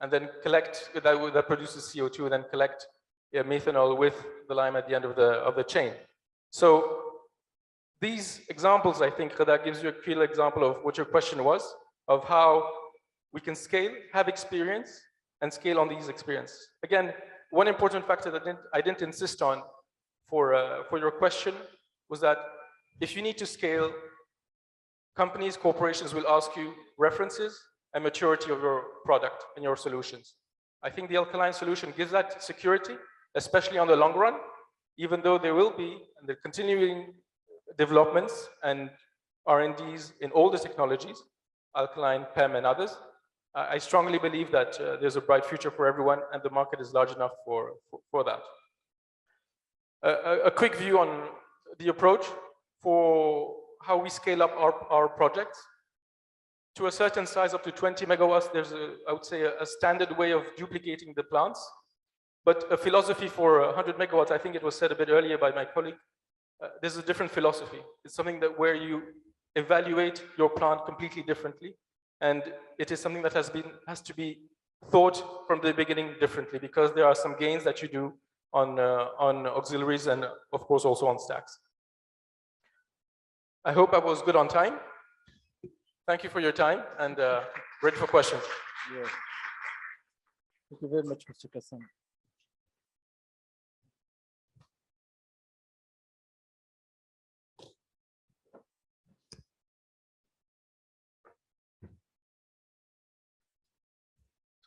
and then collect that produces CO2, and then collect methanol with the lime at the end of the chain. So these examples, I think, that gives you a clear example of what your question was, of how we can scale, have experience, and scale on these experiences. Again, one important factor that I didn't insist on for your question was that if you need to scale, companies, corporations will ask you references and maturity of your product and your solutions. I think the alkaline solution gives that security, especially on the long run, even though there will be the continuing developments and R&Ds in all the technologies, alkaline, PEM, and others. I strongly believe that there's a bright future for everyone, and the market is large enough for that. A quick view on the approach for how we scale up our projects. To a certain size, up to 20 megawatts, there's I would say a standard way of duplicating the plants. But a philosophy for 100 megawatts, I think it was said a bit earlier by my colleague, there's a different philosophy. It's something that where you evaluate your plant completely differently. And it is something that has to be thought from the beginning differently, because there are some gains that you do on auxiliaries and of course also on stacks. I hope I was good on time. Thank you for your time, and ready for questions. Yeah. Thank you very much, Mr. Kassam.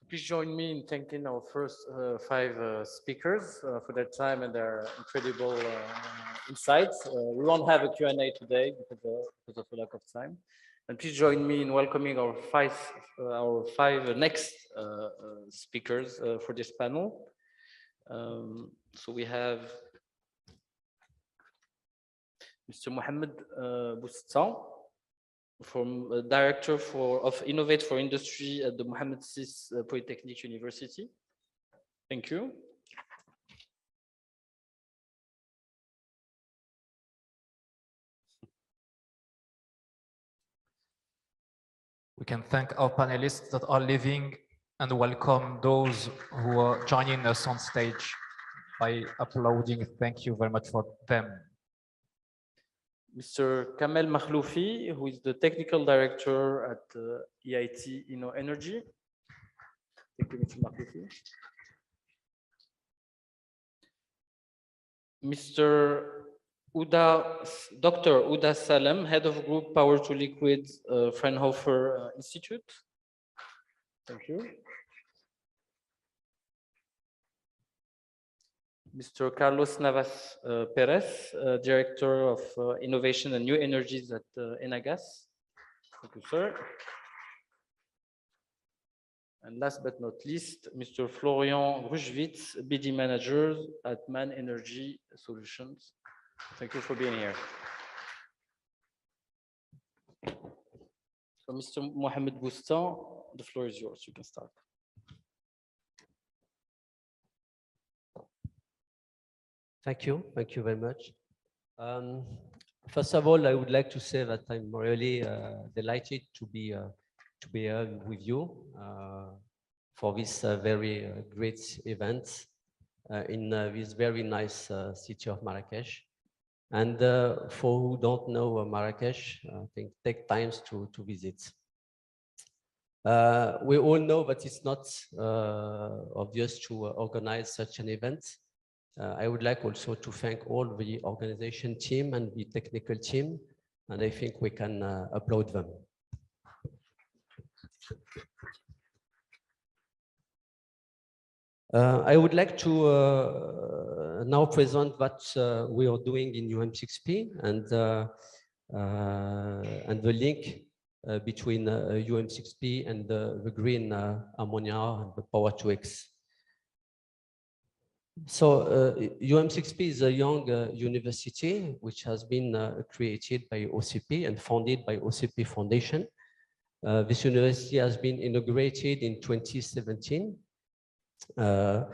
Please join me in thanking our first 5 speakers for their time and their incredible insights. We won't have a Q&A today because of a lack of time. And please join me in welcoming our five next speakers for this panel. So we have Mr. Mohamed Boustan, from Director of Innovate for Industry at the Mohammed VI Polytechnic University. Thank you. We can thank our panelists that are leaving and welcome those who are joining us on stage by applauding. Thank you very much for them. Mr. Kamel Makhloufi, who is the Technical Director at EIT InnoEnergy. Thank you, Mr. Makhloufi. Dr. Uda Salem, Head of Group Power to Liquids, Fraunhofer Institute. Thank you. Mr. Carlos Navas Perez, Director of Innovation and New Energies at Enagas. Thank you, sir. And last but not least, Mr. Florian Rushwitz, BD Manager at Man Energy Solutions. Thank you for being here. So, Mr. Mohamed Boustan, the floor is yours. You can start. Thank you very much. First of all, I would like to say that I'm really delighted to be here with you for this very great event in this very nice city of Marrakesh. And for who don't know Marrakesh, I think take time to visit. We all know that it's not obvious to organize such an event. I would like also to thank all the organization team and the technical team, and I think we can applaud them. I would like to now present what we are doing in UM6P and the link between UM6P and the green ammonia and the Power-to-X. So UM6P is a young university which has been created by OCP and founded by OCP Foundation. This university has been inaugurated in 2017. The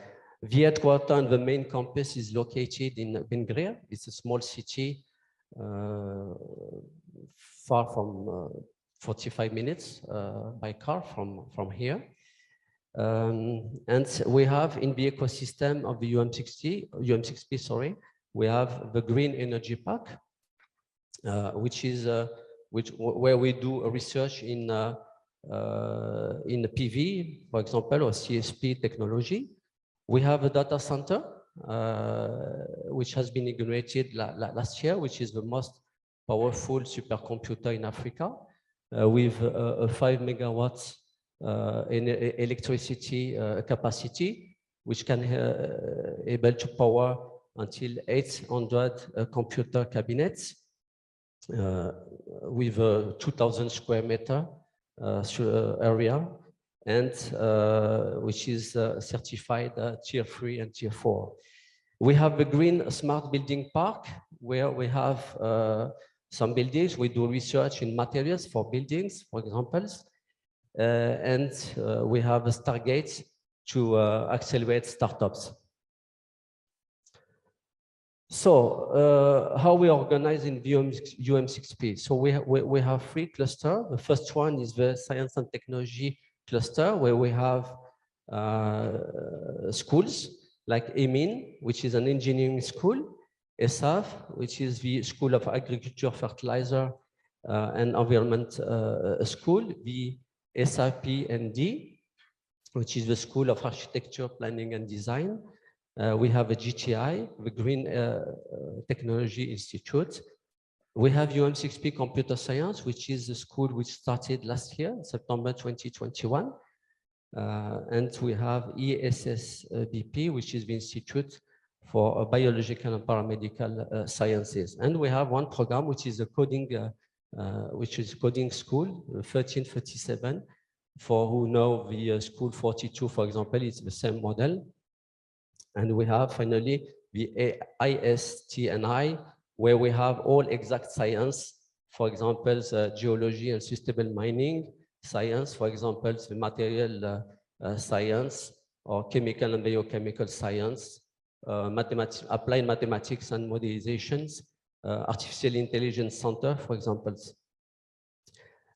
headquarters and the main campus is located in Ben Guerir. It's a small city far from 45 minutes by car from here. And we have in the ecosystem of the UM6P, sorry, we have the Green Energy Park, which is where we do research in PV, for example, or CSP technology. We have a data center, which has been inaugurated last year, which is the most powerful supercomputer in Africa, with a 5 megawatts in electricity capacity, which can able to power until 800 computer cabinets with a 2,000 square meter area, and which is certified Tier 3 and Tier 4. We have the Green Smart Building Park, where we have some buildings. We do research in materials for buildings, for example, and we have a Stargate to accelerate startups. So how we organize in UM6P? So we have 3 clusters. The first one is the Science and Technology cluster, where we have schools like EMIN, which is an engineering school, ESAF, which is the School of Agriculture, Fertilizer, and Environment School, the SIP&D, which is the School of Architecture, Planning and Design. We have a GTI, the Green Technology Institute. We have UM6P Computer Science, which is the school which started last year, September 2021. And we have ESSBP, which is the Institute for Biological and Paramedical Sciences. And we have one program, which is a coding, coding school, 1337. For who know the school 42, for example, it's the same model. And we have finally the ISTNI, where we have all exact science, for example, geology and sustainable mining science, for example, the material science, or chemical and biochemical science, applied mathematics and modelizations, artificial intelligence center, for example.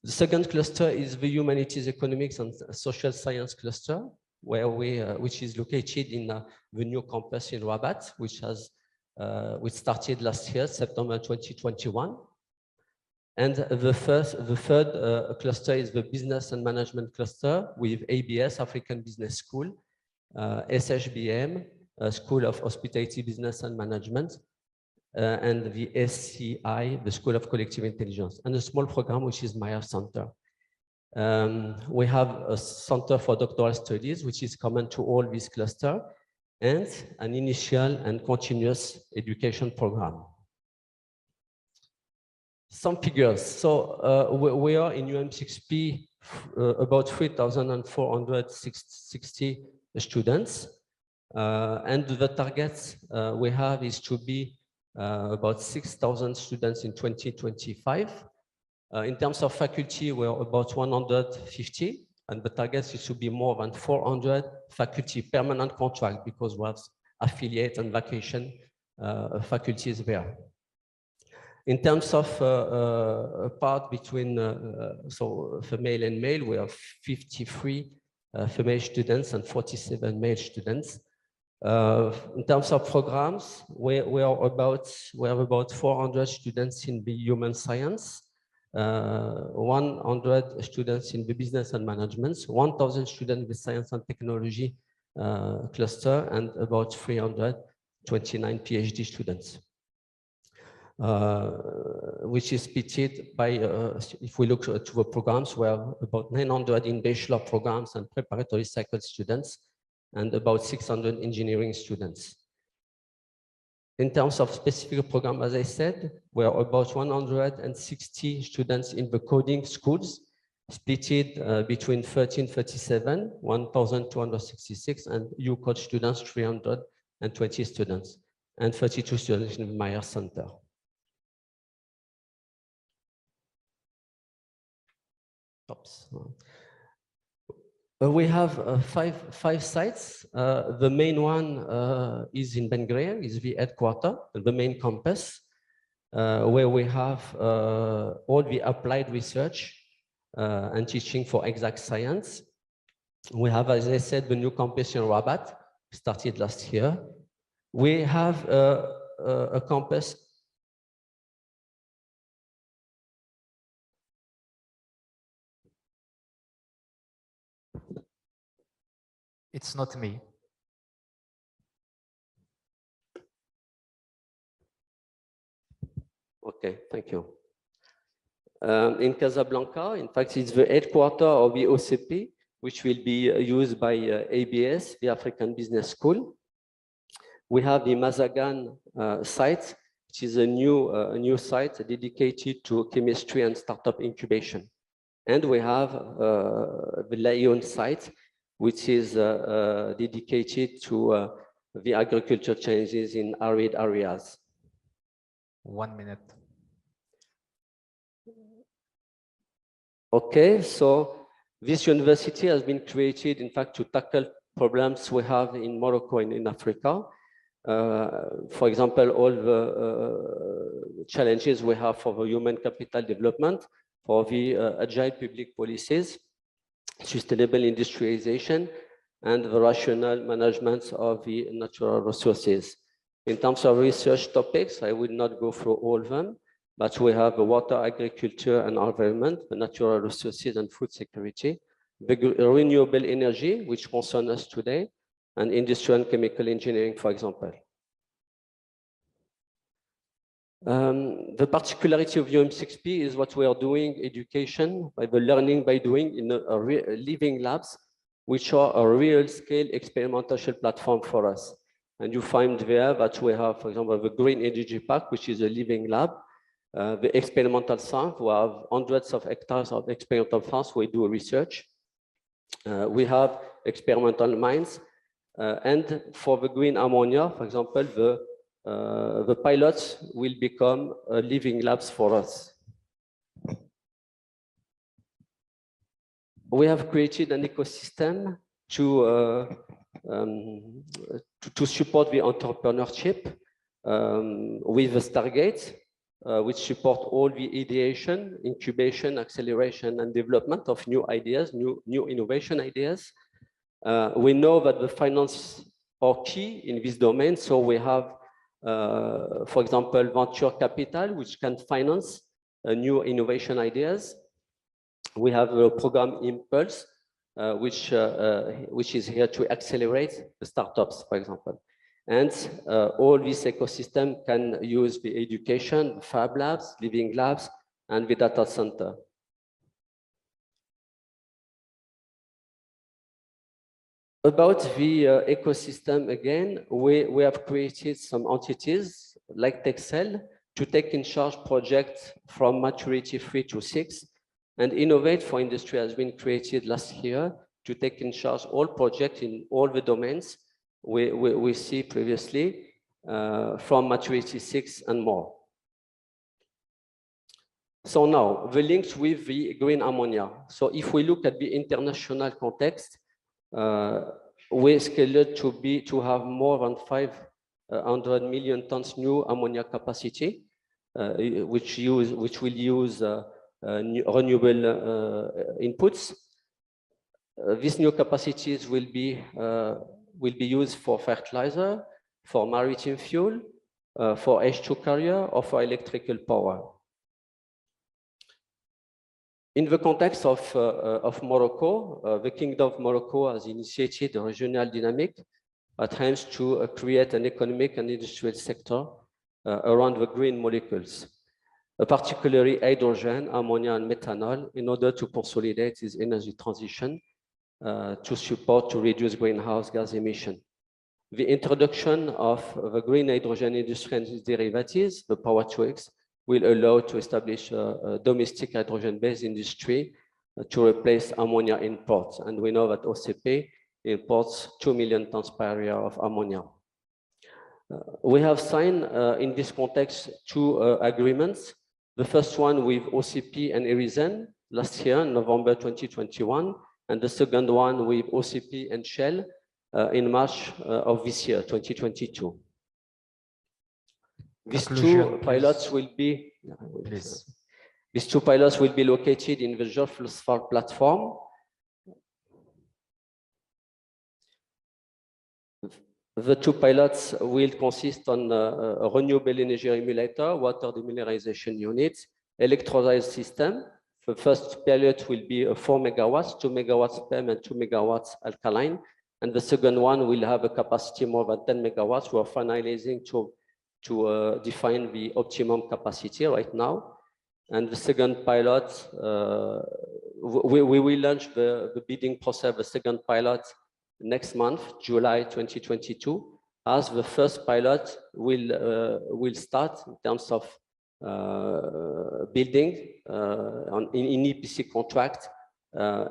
The second cluster is the humanities, economics, and social science cluster, where which is located in the new campus in Rabat, which started last year, September 2021. And the third cluster is the business and management cluster with ABS, African Business School, SHBM, School of Hospitality, Business and Management, and the SCI, the School of Collective Intelligence, and a small program which is Meyer Center. We have a Center for Doctoral Studies, which is common to all these clusters, and an initial and continuous education program. Some figures. So we are in UM6P about 3,460 students. And the targets we have is to be about 6,000 students in 2025. In terms of faculty, we're about 150, and the target is to be more than 400 faculty permanent contract, because we have affiliate and vacation faculties there. In terms of part between so female and male, we have 53 female students and 47 male students. In terms of programs, we have about 400 students in the human science, 100 students in the business and management, 1,000 students in the science and technology cluster, and about 329 PhD students. Which is split by, if we look to the programs, we have about 900 in bachelor programs and preparatory cycle students, and about 600 engineering students. In terms of specific program, as I said, we are about 160 students in the coding schools, split between 1337, 1,266, and UCode students, 320 students, and 32 students in the Meyer Center. Oops. We have five sites. The main one is in Ben Gurion, is the headquarters, the main campus, where we have all the applied research and teaching for exact science. We have, as I said, the new campus in Rabat, started last year. We have a campus. It's not me. Okay, thank you. In Casablanca, in fact, it's the headquarters of the OCP, which will be used by ABS, the African Business School. We have the Mazagan site, which is a new site dedicated to chemistry and startup incubation. And we have the Lyon site, which is dedicated to the agriculture changes in arid areas. 1 minute. Okay, so this university has been created, in fact, to tackle problems we have in Morocco and in Africa. For example, all the challenges we have for the human capital development, for the agile public policies, sustainable industrialization, and the rational management of the natural resources. In terms of research topics, I will not go through all of them, but we have the water, agriculture, and environment, the natural resources and food security, the renewable energy, which concerns us today, and industrial and chemical engineering, for example. The particularity of UM6P is what we are doing, education, by the learning by doing in living labs, which are a real scale experimental platform for us. And you find there that we have, for example, the Green Energy Park, which is a living lab, the experimental farm, we have hundreds of hectares of experimental farms, we do research. We have experimental mines, and for the green ammonia, for example, the pilots will become living labs for us. We have created an ecosystem to support the entrepreneurship with the Stargate, which support all the ideation, incubation, acceleration, and development of new ideas, new innovation ideas. We know that the finance are key in this domain, so we have, for example, venture capital, which can finance new innovation ideas. We have a program Impulse, which is here to accelerate the startups, for example. And all this ecosystem can use the education, fab labs, living labs, and the data center. About the ecosystem, again, we have created some entities like Texel to take in charge projects from maturity 3 to 6, and Innovate for Industry has been created last year to take in charge all projects in all the domains we see previously from maturity 6 and more. So now, the links with the green ammonia. So if we look at the international context, we scaled to have more than 500 million tons new ammonia capacity, which will use renewable inputs. These new capacities will be used for fertilizer, for maritime fuel, for H2 carrier, or for electrical power. In the context of Morocco, the Kingdom of Morocco has initiated a regional dynamic that aims to create an economic and industrial sector around the green molecules, particularly hydrogen, ammonia, and methanol, in order to consolidate its energy transition to reduce greenhouse gas emission. The introduction of the green hydrogen industry and its derivatives, the Power-to-X, will allow to establish a domestic hydrogen-based industry to replace ammonia imports. And we know that OCP imports 2 million tons per year of ammonia. We have signed in this context 2 agreements. The first one with OCP and Erizen last year, in November 2021, and the second one with OCP and Shell in March of this year, 2022. These 2 pilots will be, these 2 pilots will be located in the Jolf platform. The two pilots will consist on a renewable energy emulator, water demineralization unit, electrolyzer system. The first pilot will be 4 megawatts, 2 megawatts PEM and 2 megawatts alkaline. And the second one will have a capacity more than 10 megawatts. We are finalizing to define the optimum capacity right now. And the second pilot, we will launch the bidding process, the second pilot next month, July 2022, as the first pilot will start in terms of building in EPC contract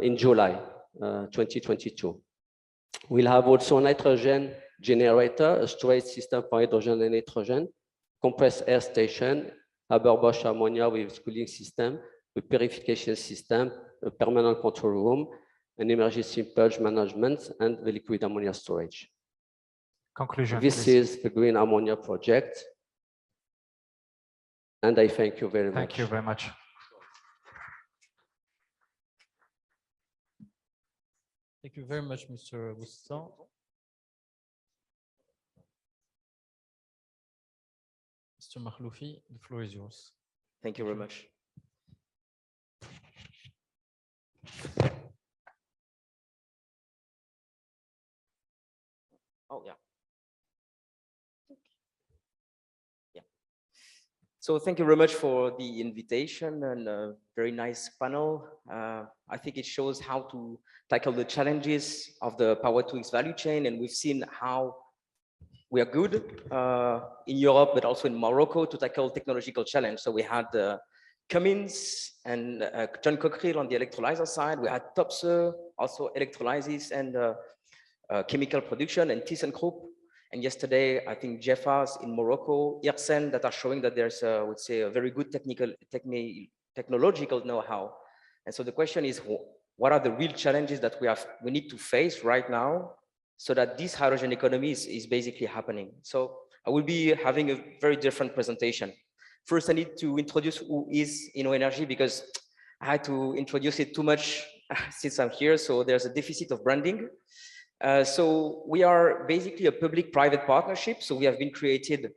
in July 2022. We'll have also a nitrogen generator, a storage system for hydrogen and nitrogen, compressed air station, Haber-Bosch ammonia with cooling system, a purification system, a permanent control room, an emergency purge management, and the liquid ammonia storage. Conclusion. This is the green ammonia project. And I thank you very much. Thank you very much. Thank you very much, Mr. Boustan. Mr. Makhloufi, the floor is yours. Thank you very much. Oh, yeah. Yeah. So thank you very much for the invitation and a very nice panel. I think it shows how to tackle the challenges of the Power-to-X value chain, and we've seen how we are good in Europe, but also in Morocco to tackle technological challenge. So we had Cummins and John Cockerill on the electrolyzer side. We had Topsoe, also electrolysis and chemical production, and ThyssenKrupp. And yesterday, I think Jeffas in Morocco, Irsen, that are showing that there's, I would say, a very good technological know-how. And so the question is, what are the real challenges that we need to face right now so that this hydrogen economy is basically happening? So I will be having a very different presentation. First, I need to introduce who is InnoEnergy, because I had to introduce it too much since I'm here. So there's a deficit of branding. So we are basically a public-private partnership. So we have been created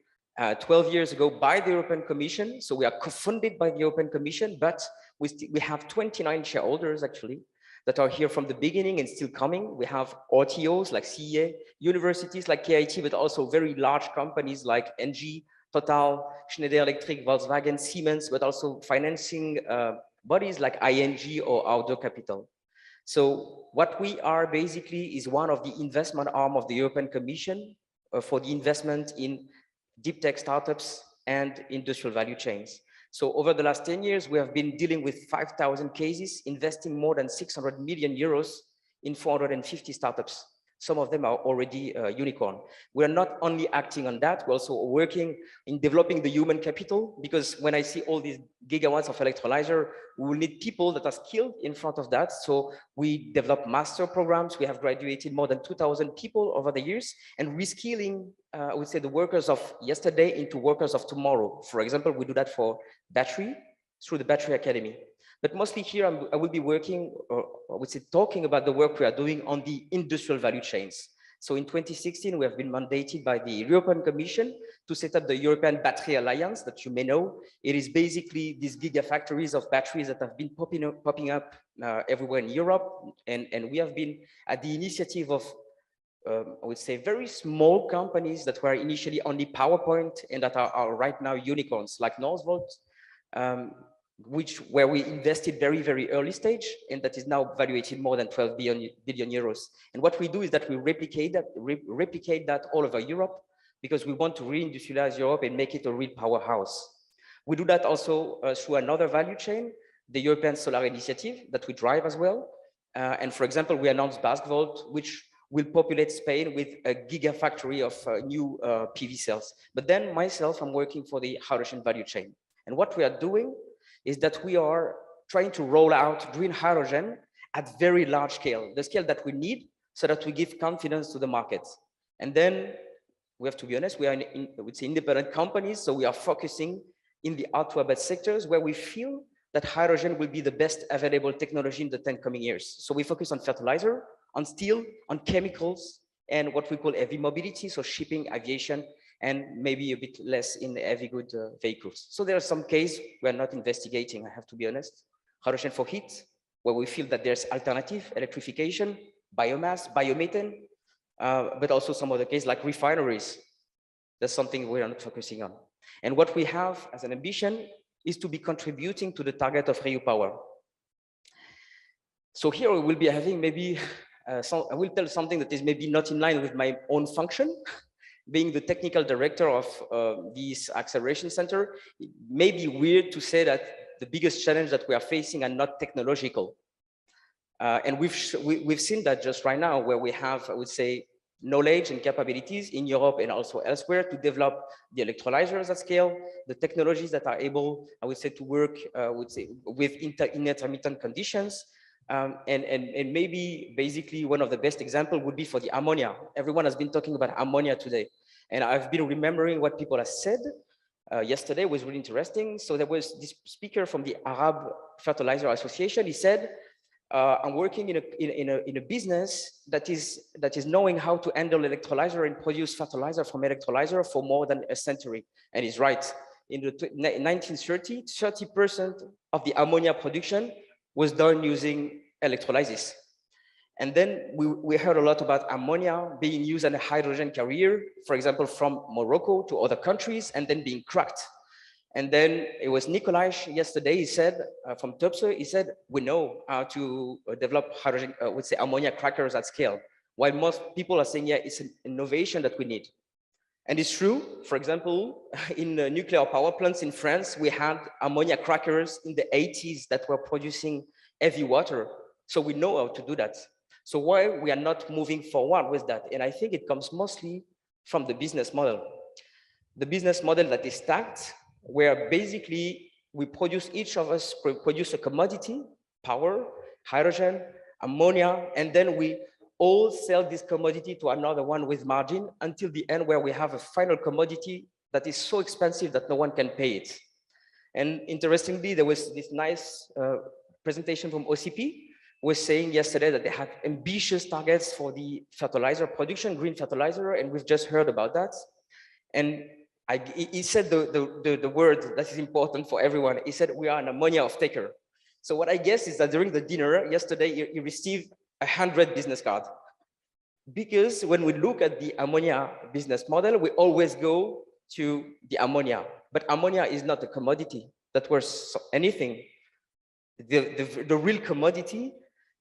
12 years ago by the European Commission. So we are co-funded by the European Commission, but we have 29 shareholders actually that are here from the beginning and still coming. We have RTOs like CEA, universities like KIT, but also very large companies like ENGIE, Total, Schneider Electric, Volkswagen, Siemens, but also financing bodies like ING or Auto Capital. So what we are basically is one of the investment arm of the European Commission for the investment in deep tech startups and industrial value chains. So over the last 10 years, we have been dealing with 5,000 cases, investing more than 600 million euros in 450 startups. Some of them are already unicorn. We are not only acting on that, we're also working in developing the human capital, because when I see all these gigawatts of electrolyzer, we will need people that are skilled in front of that. So we develop master programs. We have graduated more than 2,000 people over the years, and reskilling, I would say, the workers of yesterday into workers of tomorrow. For example, we do that for battery through the Battery Academy. But mostly here, I will be working, or I would say talking about the work we are doing on the industrial value chains. So in 2016, we have been mandated by the European Commission to set up the European Battery Alliance that you may know. It is basically these gigafactories of batteries that have been popping up everywhere in Europe. And we have been at the initiative of, I would say, very small companies that were initially only PowerPoint and that are right now unicorns like Northvolt, where we invested very, very early stage, and that is now valuated more than 12 billion euros. And what we do is that we replicate that all over Europe, because we want to reindustrialize Europe and make it a real powerhouse. We do that also through another value chain, the European Solar Initiative that we drive as well. And for example, we announced Bascvolt, which will populate Spain with a gigafactory of new PV cells. But then myself, I'm working for the hydrogen value chain. And what we are doing is that we are trying to roll out green hydrogen at very large scale, the scale that we need so that we give confidence to the markets. And then we have to be honest, we are independent companies, so we are focusing in the hard-to-abate sectors where we feel that hydrogen will be the best available technology in the 10 coming years. So we focus on fertilizer, on steel, on chemicals, and what we call heavy mobility, so shipping, aviation, and maybe a bit less in heavy good vehicles. So there are some cases we're not investigating, I have to be honest. Hydrogen for heat, where we feel that there's alternative, electrification, biomass, biomethane, but also some other cases like refineries. That's something we're not focusing on. And what we have as an ambition is to be contributing to the target of REUPower. So here we will be having maybe, I will tell something that is maybe not in line with my own function. Being the technical director of this acceleration center, it may be weird to say that the biggest challenge that we are facing are not technological. And we've seen that just right now, where we have, I would say, knowledge and capabilities in Europe and also elsewhere to develop the electrolyzers at scale, the technologies that are able, I would say, to work, I would say, with intermittent conditions. And maybe basically one of the best examples would be for the ammonia. Everyone has been talking about ammonia today. And I've been remembering what people have said. Yesterday was really interesting. So there was this speaker from the Arab Fertilizer Association. He said, I'm working in a business that is knowing how to handle electrolyzer and produce fertilizer from electrolyzer for more than a century. And he's right. In the 1930, 30% of the ammonia production was done using electrolysis. And then we heard a lot about ammonia being used as a hydrogen carrier, for example, from Morocco to other countries, and then being cracked. And then it was Nikolai yesterday, he said, from Topsoe, he said, we know how to develop hydrogen, would say ammonia crackers at scale. While most people are saying, yeah, it's an innovation that we need. And it's true, for example, in nuclear power plants in France, we had ammonia crackers in the 80s that were producing heavy water. So we know how to do that. So why we are not moving forward with that? And I think it comes mostly from the business model. The business model that is stacked, where basically we produce, each of us produce a commodity, power, hydrogen, ammonia, and then we all sell this commodity to another one with margin until the end, where we have a final commodity that is so expensive that no one can pay it. And interestingly, there was this nice presentation from OCP, was saying yesterday that they had ambitious targets for the fertilizer production, green fertilizer, and we've just heard about that. And he said the word that is important for everyone. He said, we are an ammonia off-taker. So what I guess is that during the dinner yesterday, you received 100 business cards. Because when we look at the ammonia business model, we always go to the ammonia. But ammonia is not a commodity that worth anything. The real commodity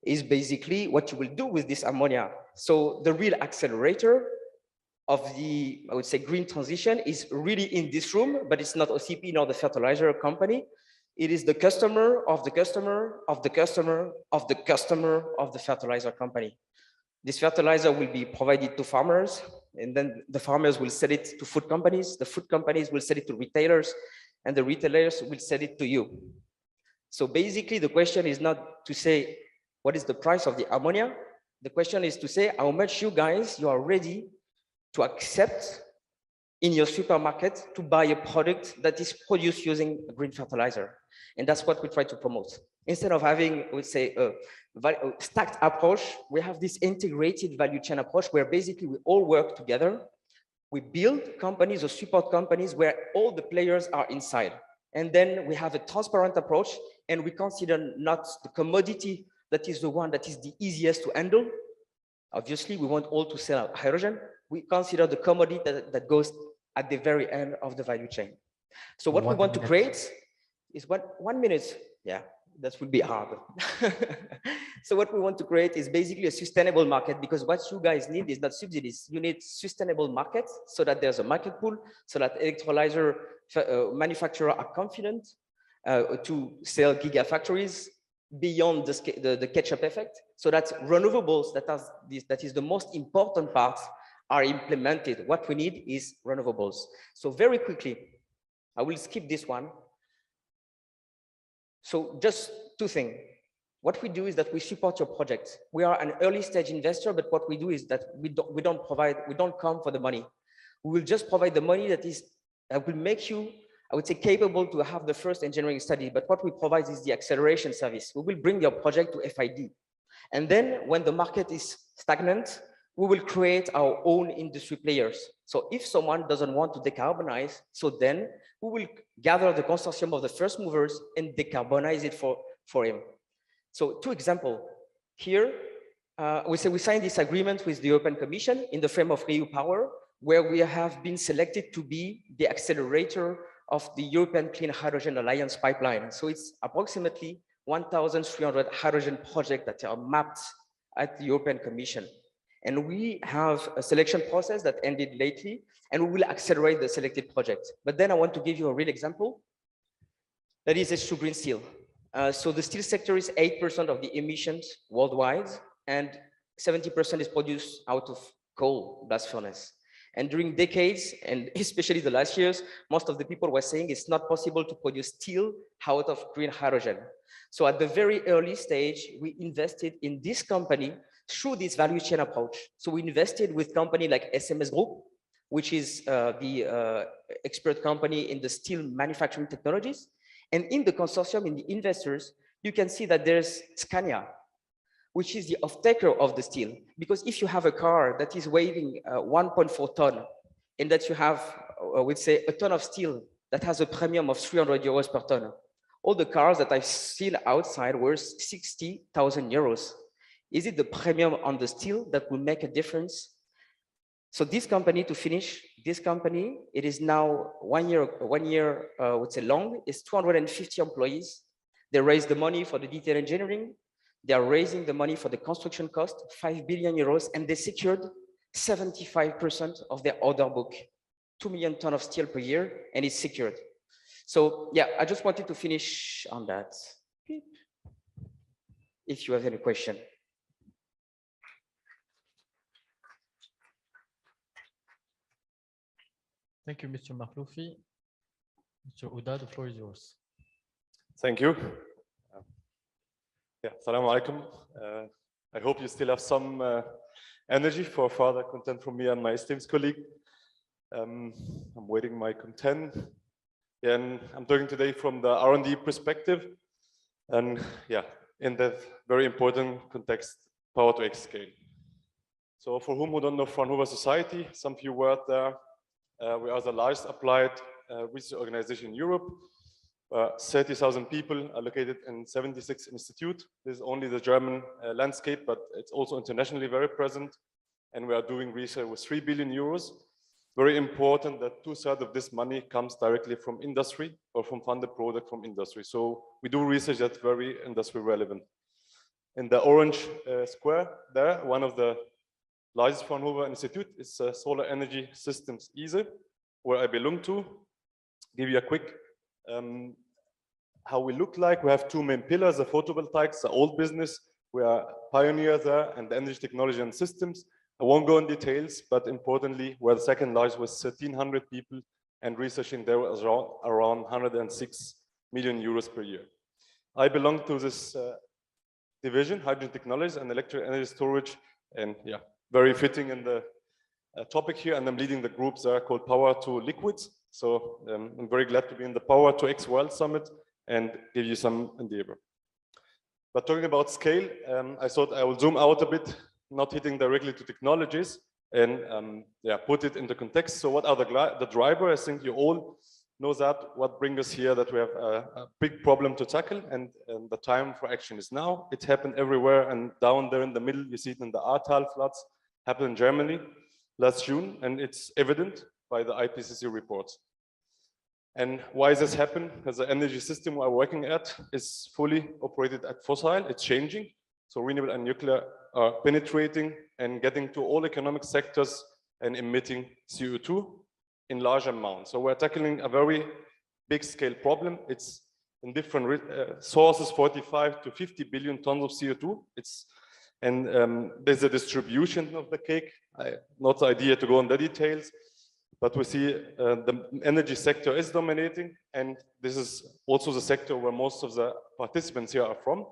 is basically what you will do with this ammonia. So the real accelerator of the, I would say, green transition is really in this room, but it's not OCP nor the fertilizer company. It is the customer of the customer of the customer of the customer of the fertilizer company. This fertilizer will be provided to farmers, and then the farmers will sell it to food companies. The food companies will sell it to retailers, and the retailers will sell it to you. So basically, the question is not to say, what is the price of the ammonia? The question is to say how much you guys, you are ready to accept in your supermarket to buy a product that is produced using green fertilizer. And that's what we try to promote. Instead of having, I would say, a stacked approach, we have this integrated value chain approach where basically we all work together. We build companies or support companies where all the players are inside. And then we have a transparent approach, and we consider not the commodity that is the one that is the easiest to handle. Obviously, we want all to sell hydrogen. We consider the commodity that goes at the very end of the value chain. So what we want to create is 1 minute. Yeah, that would be hard. So what we want to create is basically a sustainable market, because what you guys need is not subsidies. You need sustainable markets so that there's a market pool, so that electrolyzer manufacturers are confident to sell gigafactories beyond the catch-up effect, so that renewables, that is the most important part, are implemented. What we need is renewables. So very quickly, I will skip this one. So just two things. What we do is that we support your project. We are an early stage investor, but what we do is that we don't come for the money. We will just provide the money that will make you, I would say, capable to have the first engineering study. But what we provide is the acceleration service. We will bring your project to FID. And then when the market is stagnant, we will create our own industry players. So if someone doesn't want to decarbonize, so then we will gather the consortium of the first movers and decarbonize it for him. So 2 examples. Here, we signed this agreement with the European Commission in the frame of REUPower, where we have been selected to be the accelerator of the European Clean Hydrogen Alliance pipeline. So it's approximately 1,300 hydrogen projects that are mapped at the European Commission. And we have a selection process that ended lately, and we will accelerate the selected project. But then I want to give you a real example. That is H2 Green Steel. So the steel sector is 8% of the emissions worldwide, and 70% is produced out of coal blast furnace. And during decades, and especially the last years, most of the people were saying it's not possible to produce steel out of green hydrogen. So at the very early stage, we invested in this company through this value chain approach. So we invested with company like SMS Group, which is the expert company in the steel manufacturing technologies. And in the consortium, in the investors, you can see that there's Scania, which is the off-taker of the steel. Because if you have a car that is weighing 1.4 ton, and that you have, I would say, a ton of steel that has a premium of 300 euros per ton, all the cars that I've seen outside were 60,000 euros. Is it the premium on the steel that will make a difference? So this company, to finish, this company, it is now one year, I would say long, it's 250 employees. They raised the money for the detail engineering. They are raising the money for the construction cost, 5 billion euros, and they secured 75% of their order book, 2 million tons of steel per year, and it's secured. So yeah, I just wanted to finish on that. If you have any question. Thank you, Mr. Marloufi. Mr. Ouda, the floor is yours. Thank you. Yeah, Assalamu alaikum. I hope you still have some energy for further content from me and my esteemed colleague. I'm waiting my content. Yeah, and I'm talking today from the R&D perspective. And yeah, in that very important context, power to X scale. So for whom who don't know Fraunhofer Society, some few words there. We are the largest applied research organization in Europe. 30,000 people are located in 76 institutes. This is only the German landscape, but it's also internationally very present. And we are doing research with 3 billion euros. Very important that 2/3 of this money comes directly from industry or from funded product from industry. So we do research that's very industry relevant. In the orange square there, one of the largest Fraunhofer Institute is Solar Energy Systems ESE, where I belong to. Give you a quick how we look like. We have 2 main pillars, the photovoltaics, the old business. We are pioneers there, and the energy technology and systems. I won't go in details, but importantly, we're the second largest with 1,300 people, and researching there was around 106 million euros per year. I belong to this division, hydrogen technologies and electric energy storage, and yeah, very fitting in the topic here. And I'm leading the groups that are called Power to Liquids. So I'm very glad to be in the Power to X World Summit and give you some endeavor. But talking about scale, I thought I will zoom out a bit, not hitting directly to technologies, and yeah, put it into context. So what are the drivers? I think you all know that what brings us here, that we have a big problem to tackle, and the time for action is now. It happened everywhere, and down there in the middle, you see it in the Ahrtal floods, happened in Germany last June, and it's evident by the IPCC reports. And why does this happen? Because the energy system we're working at is fully operated at fossil, it's changing. So renewable and nuclear are penetrating and getting to all economic sectors and emitting CO2 in large amounts. So we're tackling a very big scale problem. It's in different sources, 45 to 50 billion tons of CO2. There's a distribution of the cake. Not the idea to go on the details, but we see the energy sector is dominating, and this is also the sector where most of the participants here are from.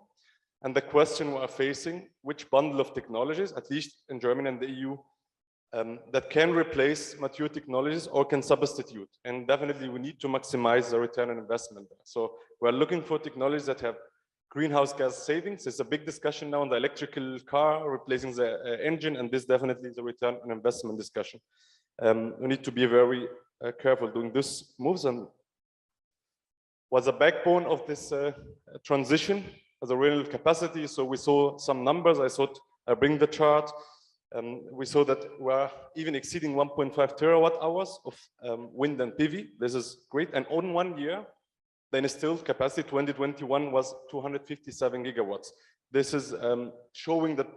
And the question we are facing, which bundle of technologies, at least in Germany and the EU, that can replace mature technologies or can substitute. And definitely we need to maximize the return on investment. So we're looking for technologies that have greenhouse gas savings. It's a big discussion now on the electrical car replacing the engine, and this definitely is a return on investment discussion. We need to be very careful doing this moves, and was a backbone of this transition as a renewable capacity. So we saw some numbers. I thought I bring the chart. We saw that we're even exceeding 1.5 terawatt hours of wind and PV. This is great. And on 1 year, the installed capacity 2021 was 257 gigawatts. This is showing that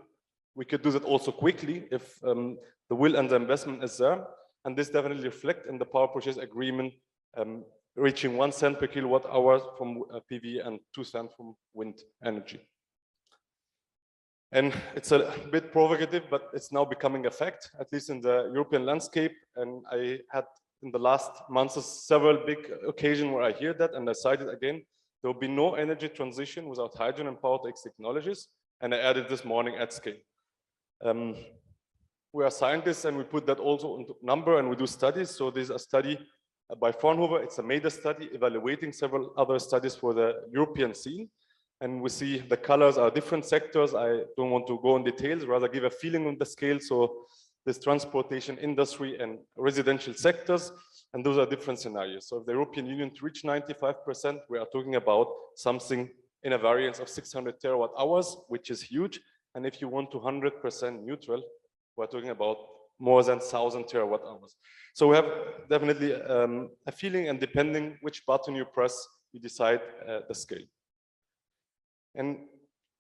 we could do that also quickly if the will and the investment is there. And this definitely reflects in the power purchase agreement, reaching 1 cent per kilowatt hour from PV and 2 cents from wind energy. And it's a bit provocative, but it's now becoming a fact, at least in the European landscape. And I had in the last months several big occasions where I hear that, and I cited again, there will be no energy transition without hydrogen and Power-to-X technologies. And I added this morning at scale. We are scientists and we put that also into number and we do studies. So there's a study by Fraunhofer. It's a meta study evaluating several other studies for the European scene. And we see the colors are different sectors. I don't want to go in details, rather give a feeling on the scale. So this transportation industry and residential sectors, and those are different scenarios. So if the European Union to reach 95%, we are talking about something in a variance of 600 terawatt hours, which is huge. And if you want to 100% neutral, we're talking about more than 1,000 terawatt hours. So we have definitely a feeling, and depending which button you press, you decide the scale. And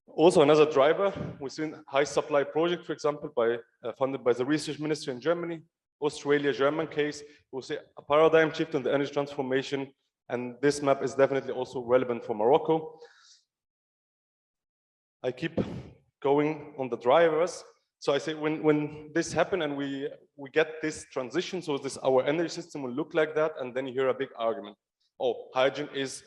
also another driver, we've seen high supply project, for example, funded by the research ministry in Germany, Australia, German case. We'll see a paradigm shift in the energy transformation. And this map is definitely also relevant for Morocco. I keep going on the drivers. So I say when this happens and we get this transition, so this our energy system will look like that, and then you hear a big argument. Oh, hydrogen is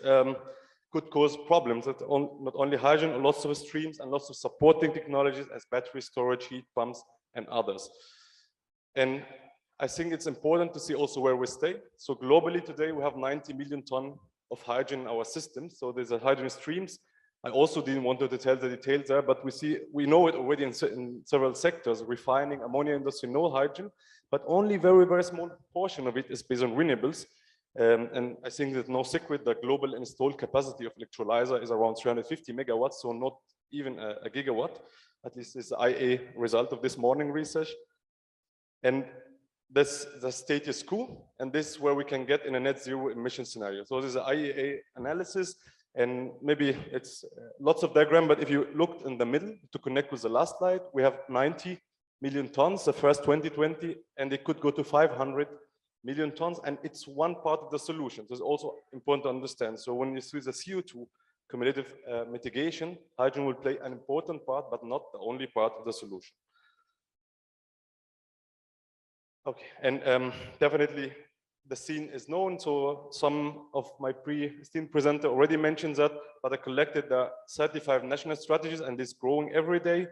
could cause problems. That not only hydrogen, lots of streams and lots of supporting technologies as battery storage, heat pumps, and others. And I think it's important to see also where we stay. So globally today we have 90 million tons of hydrogen in our system. So there's a hydrogen streams. I also didn't want to tell the details there, but we know it already in several sectors. Refining, ammonia industry, no hydrogen, but only very, very small portion of it is based on renewables. And I think there's no secret that global installed capacity of electrolyzer is around 350 megawatts, so not even a gigawatt. At least this is the IEA result of this morning research. And that's the status quo, and this is where we can get in a net zero emission scenario. So this is an IEA analysis. And maybe it's lots of diagram, but if you looked in the middle to connect with the last slide, we have 90 million tons, the first 2020, and it could go to 500 million tons. And it's one part of the solution. So it's also important to understand. So when you see the CO2 cumulative mitigation, hydrogen will play an important part, but not the only part of the solution. Okay, and definitely the scene is known, so some of my esteemed presenter already mentioned that, but I collected the 35 national strategies, and it's growing every day.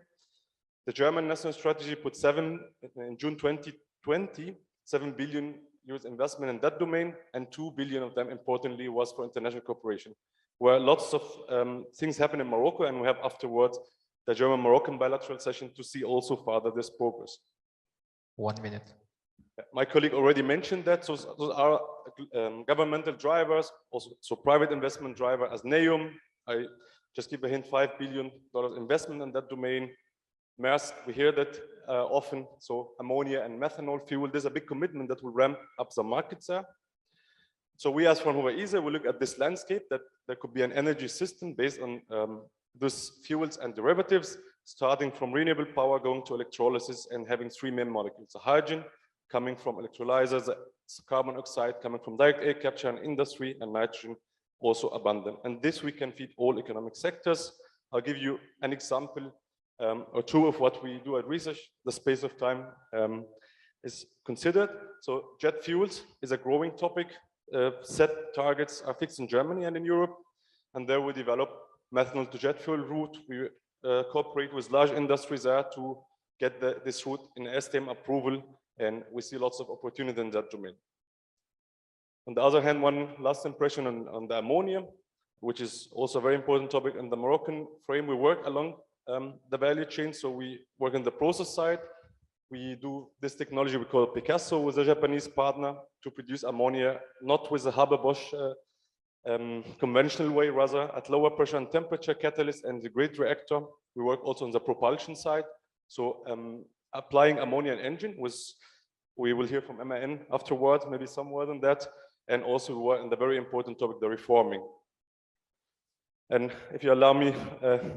The German national strategy put in June 2020, 7 billion euros investment in that domain, and 2 billion of them, importantly, was for international cooperation, where lots of things happen in Morocco, and we have afterwards the German-Moroccan bilateral session to see also further this progress. 1 minute. My colleague already mentioned that. So those are governmental drivers, also so private investment driver as NEOM. I just give a hint, $5 billion investment in that domain. Maersk, we hear that often. So ammonia and methanol fuel, there's a big commitment that will ramp up the markets there. So we as Fraunhofer ISE, we look at this landscape that there could be an energy system based on those fuels and derivatives, starting from renewable power, going to electrolysis and having 3 main molecules, the hydrogen, coming from electrolyzers, carbon oxide coming from direct air capture and industry, and nitrogen also abundant. And this we can feed all economic sectors. I'll give you an example or two of what we do at research. The space of time is considered. So jet fuels is a growing topic. Set targets are fixed in Germany and in Europe, and there we develop methanol to jet fuel route. We cooperate with large industries there to get this route in STM approval. And we see lots of opportunity in that domain. On the other hand, one last impression on the ammonia. which is also a very important topic in the Moroccan frame. We work along the value chain. So we work on the process side. We do this technology we call Picasso with a Japanese partner to produce ammonia, not with a Haber-Bosch conventional way, rather at lower pressure and temperature catalyst and the great reactor. We work also on the propulsion side. So applying ammonia engine was, we will hear from MAN afterwards, maybe some word on that. And also we work on the very important topic, the reforming. And if you allow me,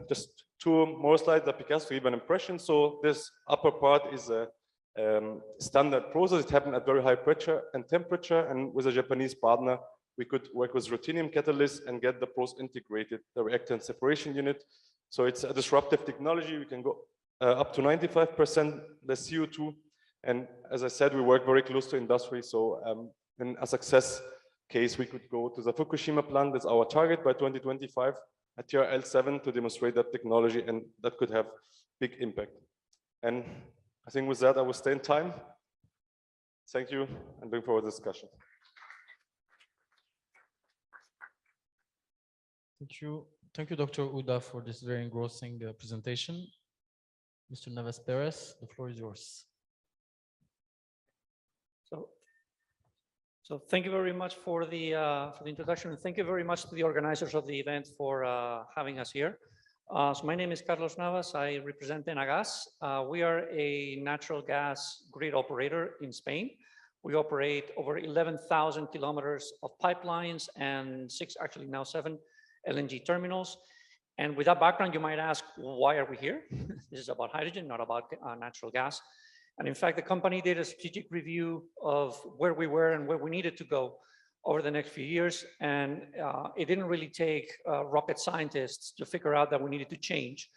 just 2 more slides, the Picasso to give an impression. So this upper part is a standard process. It happened at very high pressure and temperature. And with a Japanese partner, we could work with ruthenium catalyst and get the process integrated, the reactor and separation unit. So it's a disruptive technology. We can go up to 95% less CO2. And as I said, we work very close to industry. So in a success case, we could go to the Fukushima plant. That's our target by 2025 at TRL7 to demonstrate that technology, and that could have big impact. And I think with that, I will stay in time. Thank you, and bring forward the discussion. Thank you, Dr. Uda, for this very engrossing presentation. Mr. Navas Perez, the floor is yours. So thank you very much for the introduction, and thank you very much to the organizers of the event for having us here. So my name is Carlos Navas. I represent Enagas. We are a natural gas grid operator in Spain. We operate over 11,000 kilometers of pipelines and 6, actually now 7 LNG terminals. And with that background, you might ask, why are we here? This is about hydrogen, not about natural gas. And in fact, the company did a strategic review of where we were and where we needed to go over the next few years. And it didn't really take rocket scientists to figure out that we needed to change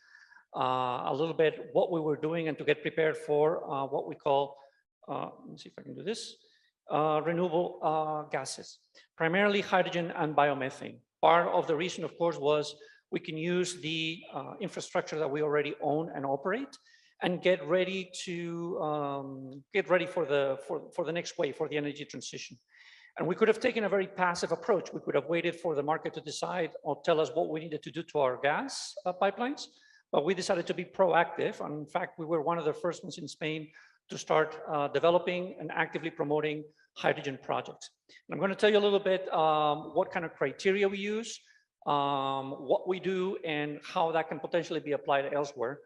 a little bit what we were doing and to get prepared for what we call, let me see if I can do this, renewable gases, primarily hydrogen and biomethane. Part of the reason, of course, was we can use the infrastructure that we already own and operate and get ready to for the next wave, for the energy transition. And we could have taken a very passive approach. We could have waited for the market to decide or tell us what we needed to do to our gas pipelines, but we decided to be proactive. And in fact, we were one of the first ones in Spain to start developing and actively promoting hydrogen projects. And I'm going to tell you a little bit what kind of criteria we use, what we do, and how that can potentially be applied elsewhere.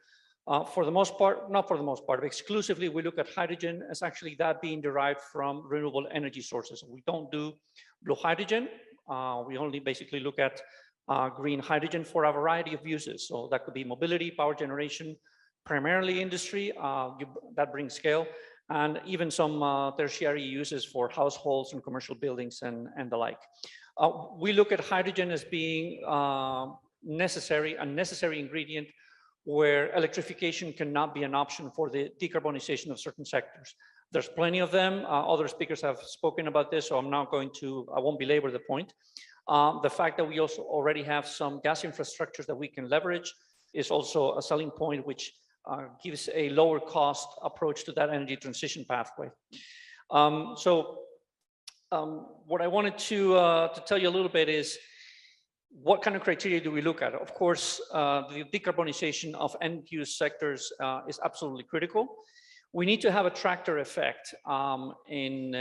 For the most part, not for the most part, but exclusively, we look at hydrogen as actually that being derived from renewable energy sources. We don't do blue hydrogen. We only basically look at green hydrogen for a variety of uses. So that could be mobility, power generation, primarily industry, that brings scale, and even some tertiary uses for households and commercial buildings and the like. We look at hydrogen as being a necessary ingredient where electrification cannot be an option for the decarbonization of certain sectors. There's plenty of them. Other speakers have spoken about this, so I won't belabor the point. The fact that we also already have some gas infrastructures that we can leverage is also a selling point, which gives a lower cost approach to that energy transition pathway. What I wanted to tell you a little bit is, what kind of criteria do we look at? Of course, the decarbonization of end-use sectors is absolutely critical. We need to have a tractor effect in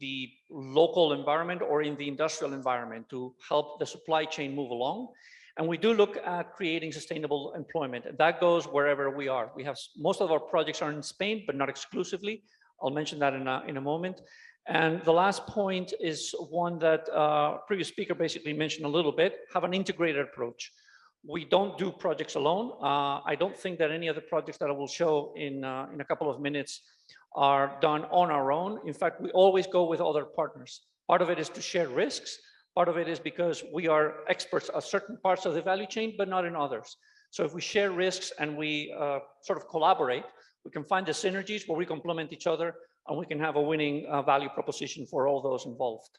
the local environment or in the industrial environment to help the supply chain move along. And we do look at creating sustainable employment. And that goes wherever we are. We have most of our projects are in Spain, but not exclusively. I'll mention that in a moment. And the last point is one that previous speaker basically mentioned a little bit, have an integrated approach. We don't do projects alone. I don't think that any of the projects that I will show in a couple of minutes are done on our own. In fact, we always go with other partners. Part of it is to share risks. Part of it is because we are experts at certain parts of the value chain, but not in others. So if we share risks and we sort of collaborate, we can find the synergies where we complement each other, and we can have a winning value proposition for all those involved.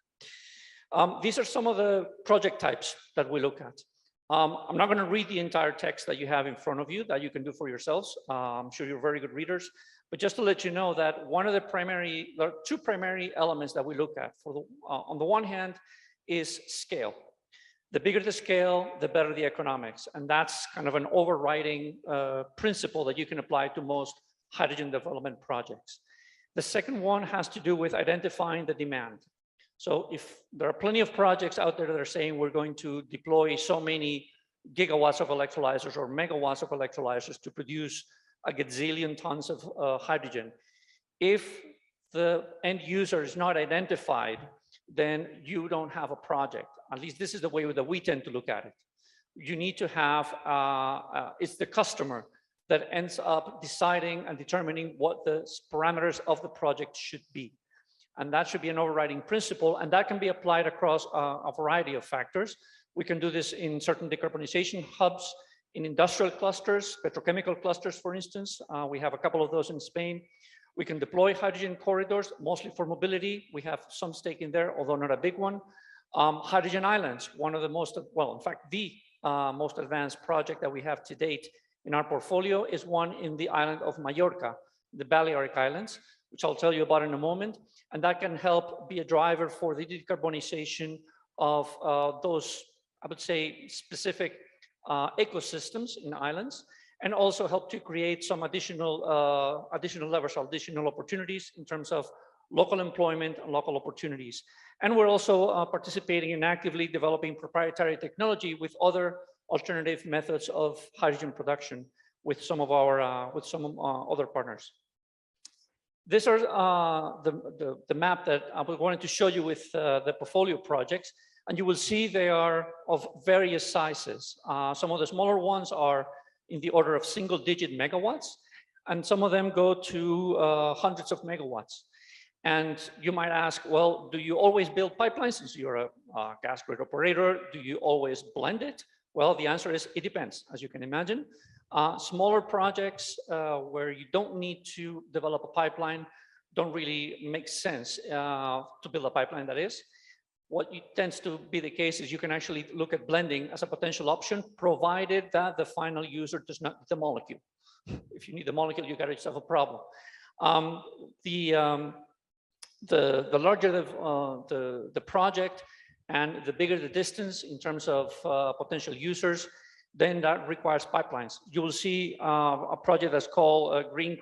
These are some of the project types that we look at. I'm not going to read the entire text that you have in front of you, that you can do for yourselves. I'm sure you're very good readers. But just to let you know that there are 2 primary elements that we look at. On the one hand is scale. The bigger the scale, the better the economics. And that's kind of an overriding principle that you can apply to most hydrogen development projects. The second one has to do with identifying the demand. So if there are plenty of projects out there that are saying we're going to deploy so many gigawatts of electrolyzers or megawatts of electrolyzers to produce a gazillion tons of hydrogen, if the end user is not identified, then you don't have a project. At least this is the way that we tend to look at it. You need to have, it's the customer that ends up deciding and determining what the parameters of the project should be. And that should be an overriding principle, and that can be applied across a variety of factors. We can do this in certain decarbonization hubs, in industrial clusters, petrochemical clusters, for instance. We have a couple of those in Spain. We can deploy hydrogen corridors, mostly for mobility. We have some stake in there, although not a big one. Hydrogen islands, one of the most, well, in fact, the most advanced project that we have to date in our portfolio is one in the island of Mallorca, the Balearic Islands, which I'll tell you about in a moment. And that can help be a driver for the decarbonization of those, I would say, specific ecosystems in islands, and also help to create some additional levers, additional opportunities in terms of local employment and local opportunities. And we're also participating in actively developing proprietary technology with other alternative methods of hydrogen production with some of our other partners. These are the map that I wanted to show you with the portfolio projects, and you will see they are of various sizes. Some of the smaller ones are in the order of single-digit megawatts, and some of them go to hundreds of megawatts. And you might ask, well, do you always build pipelines since you're a gas grid operator? Do you always blend it? Well, the answer is it depends, as you can imagine. Smaller projects where you don't need to develop a pipeline don't really make sense to build a pipeline, that is. What tends to be the case is you can actually look at blending as a potential option, provided that the final user does not need the molecule. If you need the molecule, you got yourself a problem. The larger the project and the bigger the distance in terms of potential users, then that requires pipelines. You will see a project that's called Clean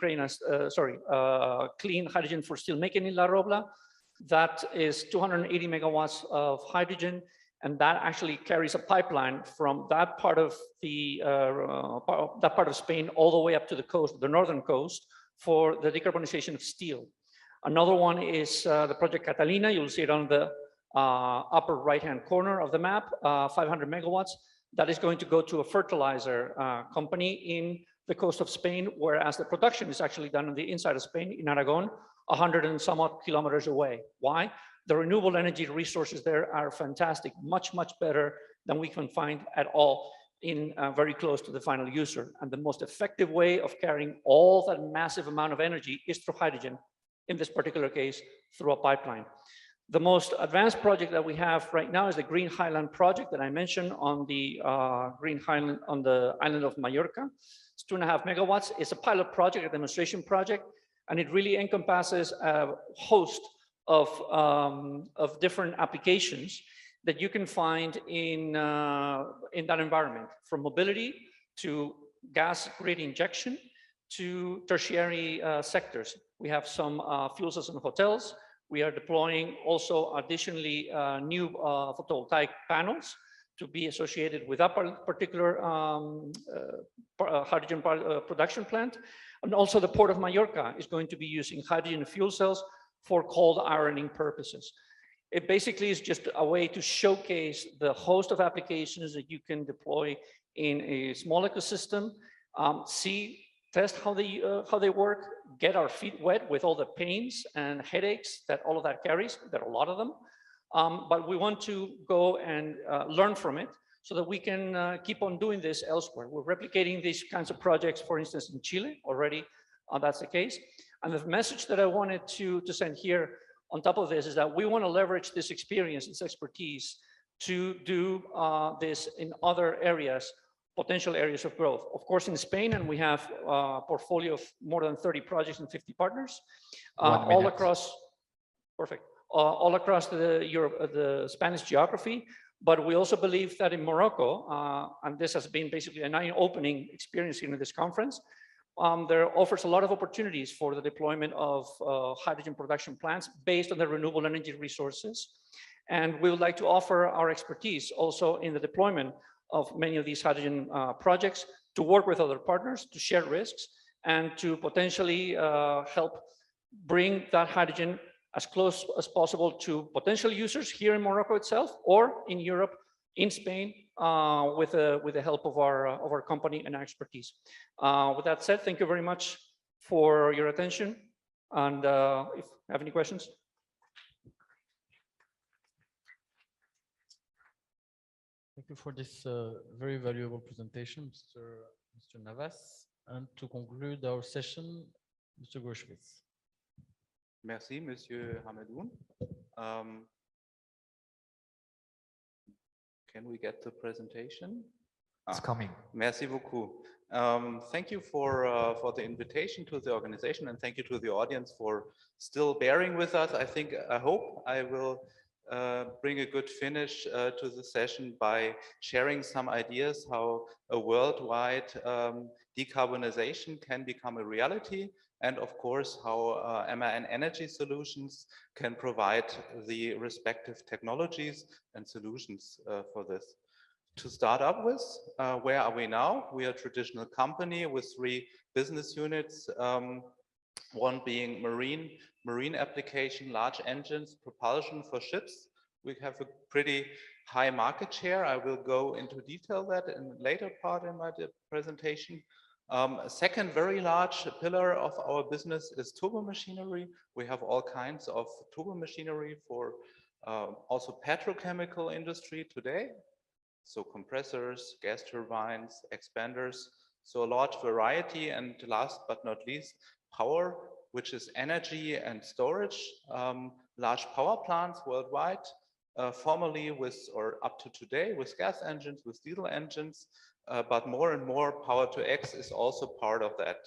Hydrogen for Steelmaking in La Robla. That is 280 megawatts of hydrogen, and that actually carries a pipeline from that part of the Spain all the way up to the coast, the northern coast, for the decarbonization of steel. Another one is the project Catalina. You'll see it on the upper right-hand corner of the map, 500 megawatts. That is going to go to a fertilizer company in the coast of Spain, whereas the production is actually done on the inside of Spain, in Aragon, 100 and somewhat kilometers away. Why? The renewable energy resources there are fantastic, much, much better than we can find at all in very close to the final user. And the most effective way of carrying all that massive amount of energy is through hydrogen, in this particular case, through a pipeline. The most advanced project that we have right now is the Green Highland project that I mentioned on the Green Highland on the island of Mallorca. It's 2.5 megawatts. It's a pilot project, a demonstration project, and it really encompasses a host of different applications that you can find in that environment, from mobility to gas grid injection to tertiary sectors. We have some fuel cells and hotels. We are deploying also additionally new photovoltaic panels to be associated with that particular hydrogen production plant. And also the Port of Mallorca is going to be using hydrogen fuel cells for cold ironing purposes. It basically is just a way to showcase the host of applications that you can deploy in a small ecosystem, test how they work, get our feet wet with all the pains and headaches that all of that carries. There are a lot of them, but we want to go and learn from it so that we can keep on doing this elsewhere. We're replicating these kinds of projects, for instance, in Chile already. That's the case. And the message that I wanted to send here on top of this is that we want to leverage this experience, this expertise, to do this in other areas, potential areas of growth. Of course, in Spain, and we have a portfolio of more than 30 projects and 50 partners, all across, all across the Spanish geography. But we also believe that in Morocco, and this has been basically an eye-opening experience here in this conference, there offers a lot of opportunities for the deployment of hydrogen production plants based on the renewable energy resources. And we would like to offer our expertise also in the deployment of many of these hydrogen projects, to work with other partners, to share risks, and to potentially help bring that hydrogen as close as possible to potential users here in Morocco itself, or in Europe, in Spain, with the help of our company and our expertise. With that said, thank you very much for your attention. And if you have any questions. Thank you for this very valuable presentation, Mr. Navas. And to conclude our session, Mr. Gershwitz. Merci, Monsieur Hamedoun. Can we get the presentation? It's coming. Merci beaucoup. Thank you for the invitation to the organization, and thank you to the audience for still bearing with us. I hope I will bring a good finish to the session by sharing some ideas how a worldwide decarbonization can become a reality, and of course how MAN Energy Solutions can provide the respective technologies and solutions for this. To start up with, where are we now? We are a traditional company with 3 business units, one being marine application, large engines, propulsion for ships. We have a pretty high market share. I will go into detail that in the later part in my presentation. Second very large pillar of our business is turbo machinery. We have all kinds of turbo machinery for also petrochemical industry today. So compressors, gas turbines, expanders. So a large variety, and last but not least, power, which is energy and storage, large power plants worldwide, formerly with, or up to today, with gas engines, with diesel engines, but more and more power to X is also part of that,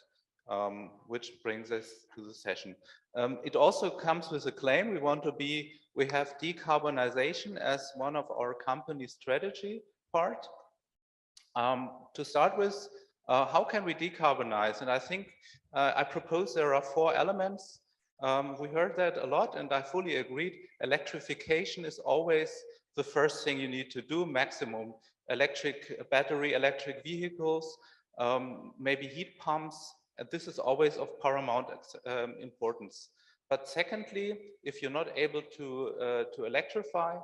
which brings us to the session. It also comes with a claim. We have decarbonization as one of our company's strategy part. To start with, how can we decarbonize? And I think I propose there are 4 elements. We heard that a lot, and I fully agreed. Electrification is always the first thing you need to do, maximum. Battery electric vehicles, maybe heat pumps. And this is always of paramount importance. But secondly, if you're not able to electrify,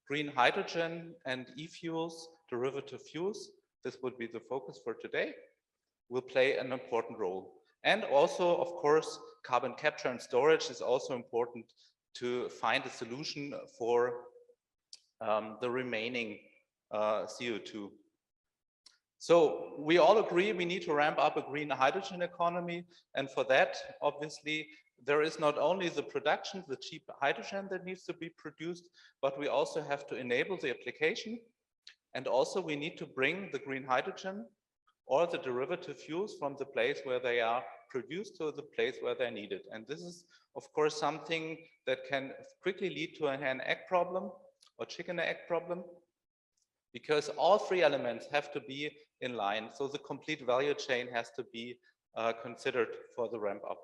green hydrogen and e-fuels, derivative fuels, this would be the focus for today, will play an important role. And also, of course, carbon capture and storage is also important to find a solution for the remaining CO2. So we all agree we need to ramp up a green hydrogen economy. And for that, obviously, there is not only the production, the cheap hydrogen that needs to be produced, but we also have to enable the application. And also we need to bring the green hydrogen or the derivative fuels from the place where they are produced to the place where they're needed. And this is, of course, something that can quickly lead to a hen-egg problem or chicken-egg problem, because all 3 elements have to be in line. So the complete value chain has to be considered for the ramp up.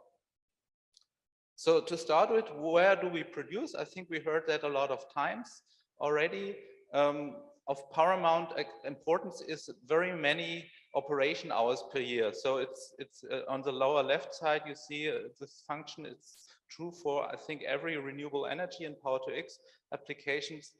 So to start with, where do we produce? I think we heard that a lot of times already. Of paramount importance is very many operation hours per year. So it's on the lower left side, you see this function. It's true for, I think, every renewable energy and power to X applications.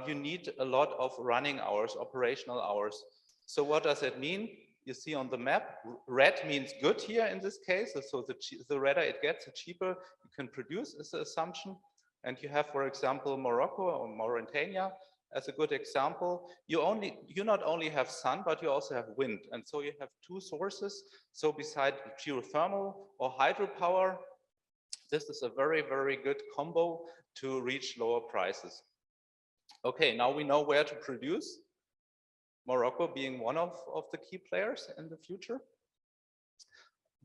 You need a lot of running hours, operational hours. So what does it mean? You see on the map, red means good here in this case. So the redder it gets, the cheaper you can produce is the assumption. And you have, for example, Morocco or Mauritania as a good example. You not only have sun, but you also have wind. And so you have 2 sources. So beside geothermal or hydropower, this is a very, very good combo to reach lower prices. Okay, now we know where to produce. Morocco being one of the key players in the future.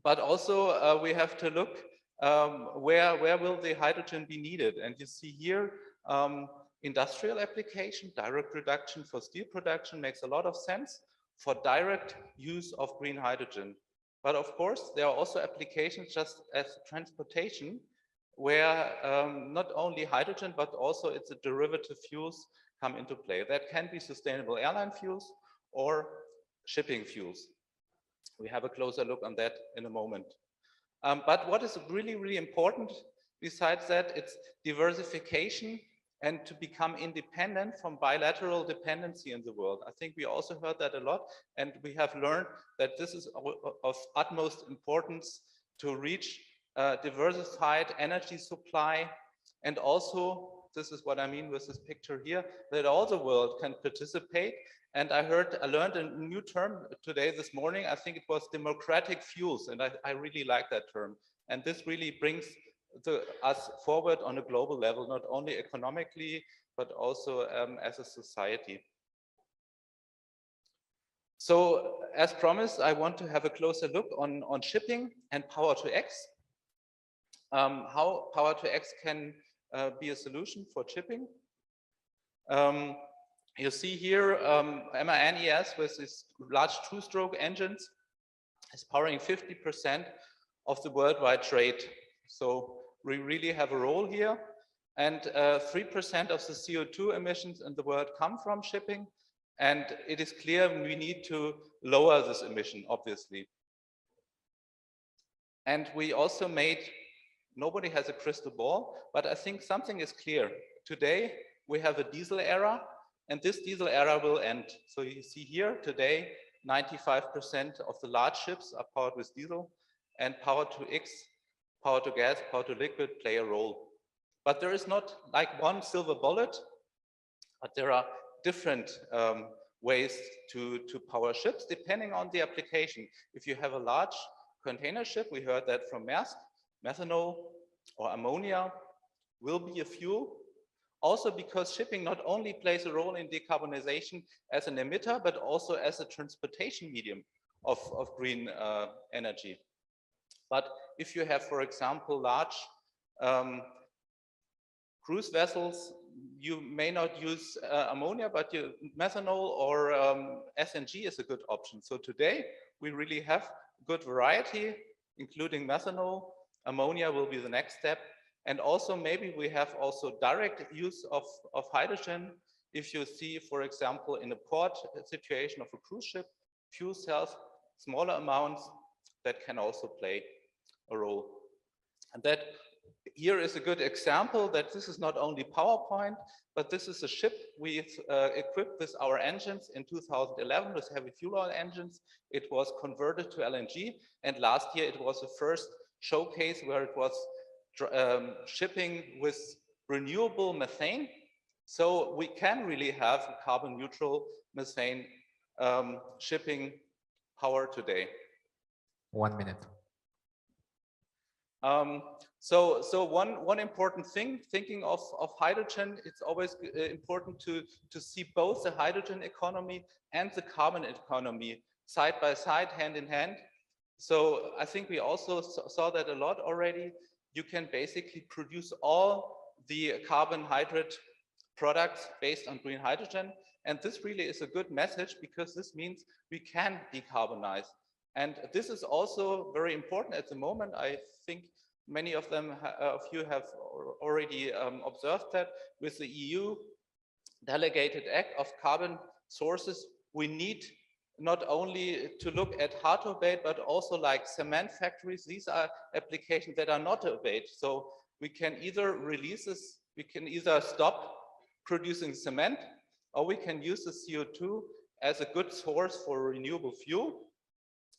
But also we have to look where will the hydrogen be needed. And you see here industrial application, direct reduction for steel production makes a lot of sense for direct use of green hydrogen. But of course, there are also applications just as transportation, where not only hydrogen, but also its derivative fuels come into play. That can be sustainable airline fuels or shipping fuels. We have a closer look on that in a moment. But what is really, really important besides that, it's diversification and to become independent from bilateral dependency in the world. I think we also heard that a lot, and we have learned that this is of utmost importance to reach diversified energy supply. And also, this is what I mean with this picture here, that all the world can participate. And I learned a new term today, this morning. I think it was democratic fuels, and I really like that term. And this really brings us forward on a global level, not only economically, but also as a society. So as promised, I want to have a closer look on shipping and Power-to-X. How Power-to-X can be a solution for shipping. You see here MAN-ES with these large two-stroke engines is powering 50% of the worldwide trade. So we really have a role here. And 3% of the CO2 emissions in the world come from shipping. And it is clear we need to lower this emission, obviously. And we also nobody has a crystal ball, but I think something is clear. Today, we have a diesel era, and this diesel era will end. So you see here today, 95% of the large ships are powered with diesel, and Power-to-X, Power-to-Gas, Power-to-Liquid play a role. But there is not like one silver bullet, but there are different ways to power ships depending on the application. If you have a large container ship, we heard that from Maersk, methanol or ammonia will be a fuel. Also because shipping not only plays a role in decarbonization as an emitter, but also as a transportation medium of green energy. But if you have, for example, large cruise vessels, you may not use ammonia, but methanol or SNG is a good option. So today we really have good variety, including methanol. Ammonia will be the next step. And also maybe we have also direct use of hydrogen. If you see, for example, in a port situation of a cruise ship, fuel cells, smaller amounts, that can also play a role. And that here is a good example that this is not only PowerPoint, but this is a ship we equipped with our engines in 2011 with heavy fuel oil engines. It was converted to LNG, and last year it was the first showcase where it was shipping with renewable methane. So we can really have carbon neutral methane shipping power today. 1 minute. So one important thing, thinking of hydrogen, it's always important to see both the hydrogen economy and the carbon economy side by side, hand in hand. So I think we also saw that a lot already. You can basically produce all the carbohydrate products based on green hydrogen. And this really is a good message because this means we can decarbonize. And this is also very important at the moment. I think many of you have already observed that with the EU delegated act of carbon sources, we need not only to look at hard to abate, but also like cement factories. These are applications that are not to abate. So we can either release this, we can either stop producing cement, or we can use the CO2 as a good source for renewable fuel,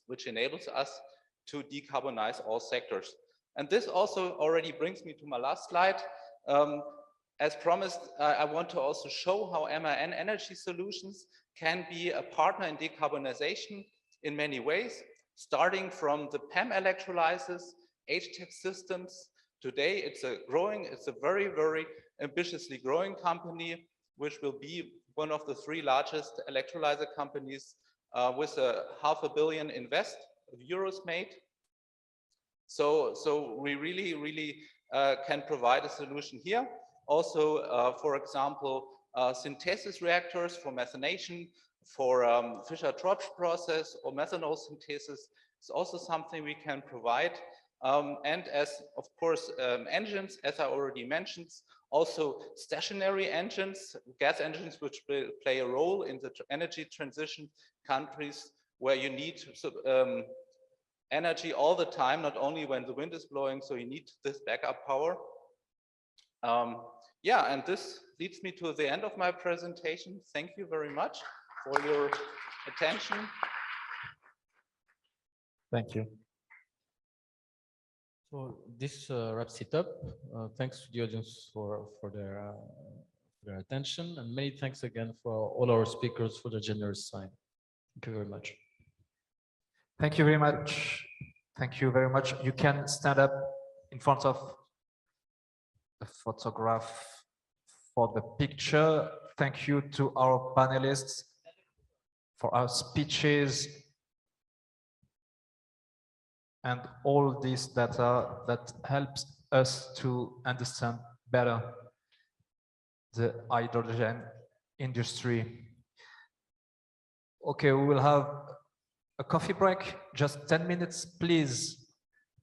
which enables us to decarbonize all sectors. And this also already brings me to my last slide. As promised, I want to also show how MAN Energy Solutions can be a partner in decarbonization in many ways, starting from the PEM electrolyzers, HTEC systems. Today, it's a very, very ambitiously growing company, which will be one of the 3 largest electrolyzer companies with a €500 million invest of euros made. So we really can provide a solution here. Also, for example, synthesis reactors for methanation, for Fischer-Tropsch process or methanol synthesis is also something we can provide. And as, of course, engines, as I already mentioned, also stationary engines, gas engines, which play a role in the energy transition countries where you need energy all the time, not only when the wind is blowing, so you need this backup power. Yeah, and this leads me to the end of my presentation. Thank you very much for your attention. Thank you. So this wraps it up. Thanks to the audience for their attention, and many thanks again for all our speakers for the generous time. Thank you very much. Thank you very much. Thank you very much. You can stand up in front of the photograph for the picture. Thank you to our panelists for our speeches and all this data that helps us to understand better the hydrogen industry. Okay, we will have a coffee break, just 10 minutes, please,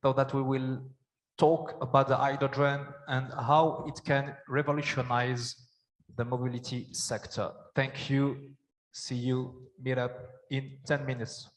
so that we will talk about the hydrogen and how it can revolutionize the mobility sector. Thank you. See you, meet up in 10 minutes.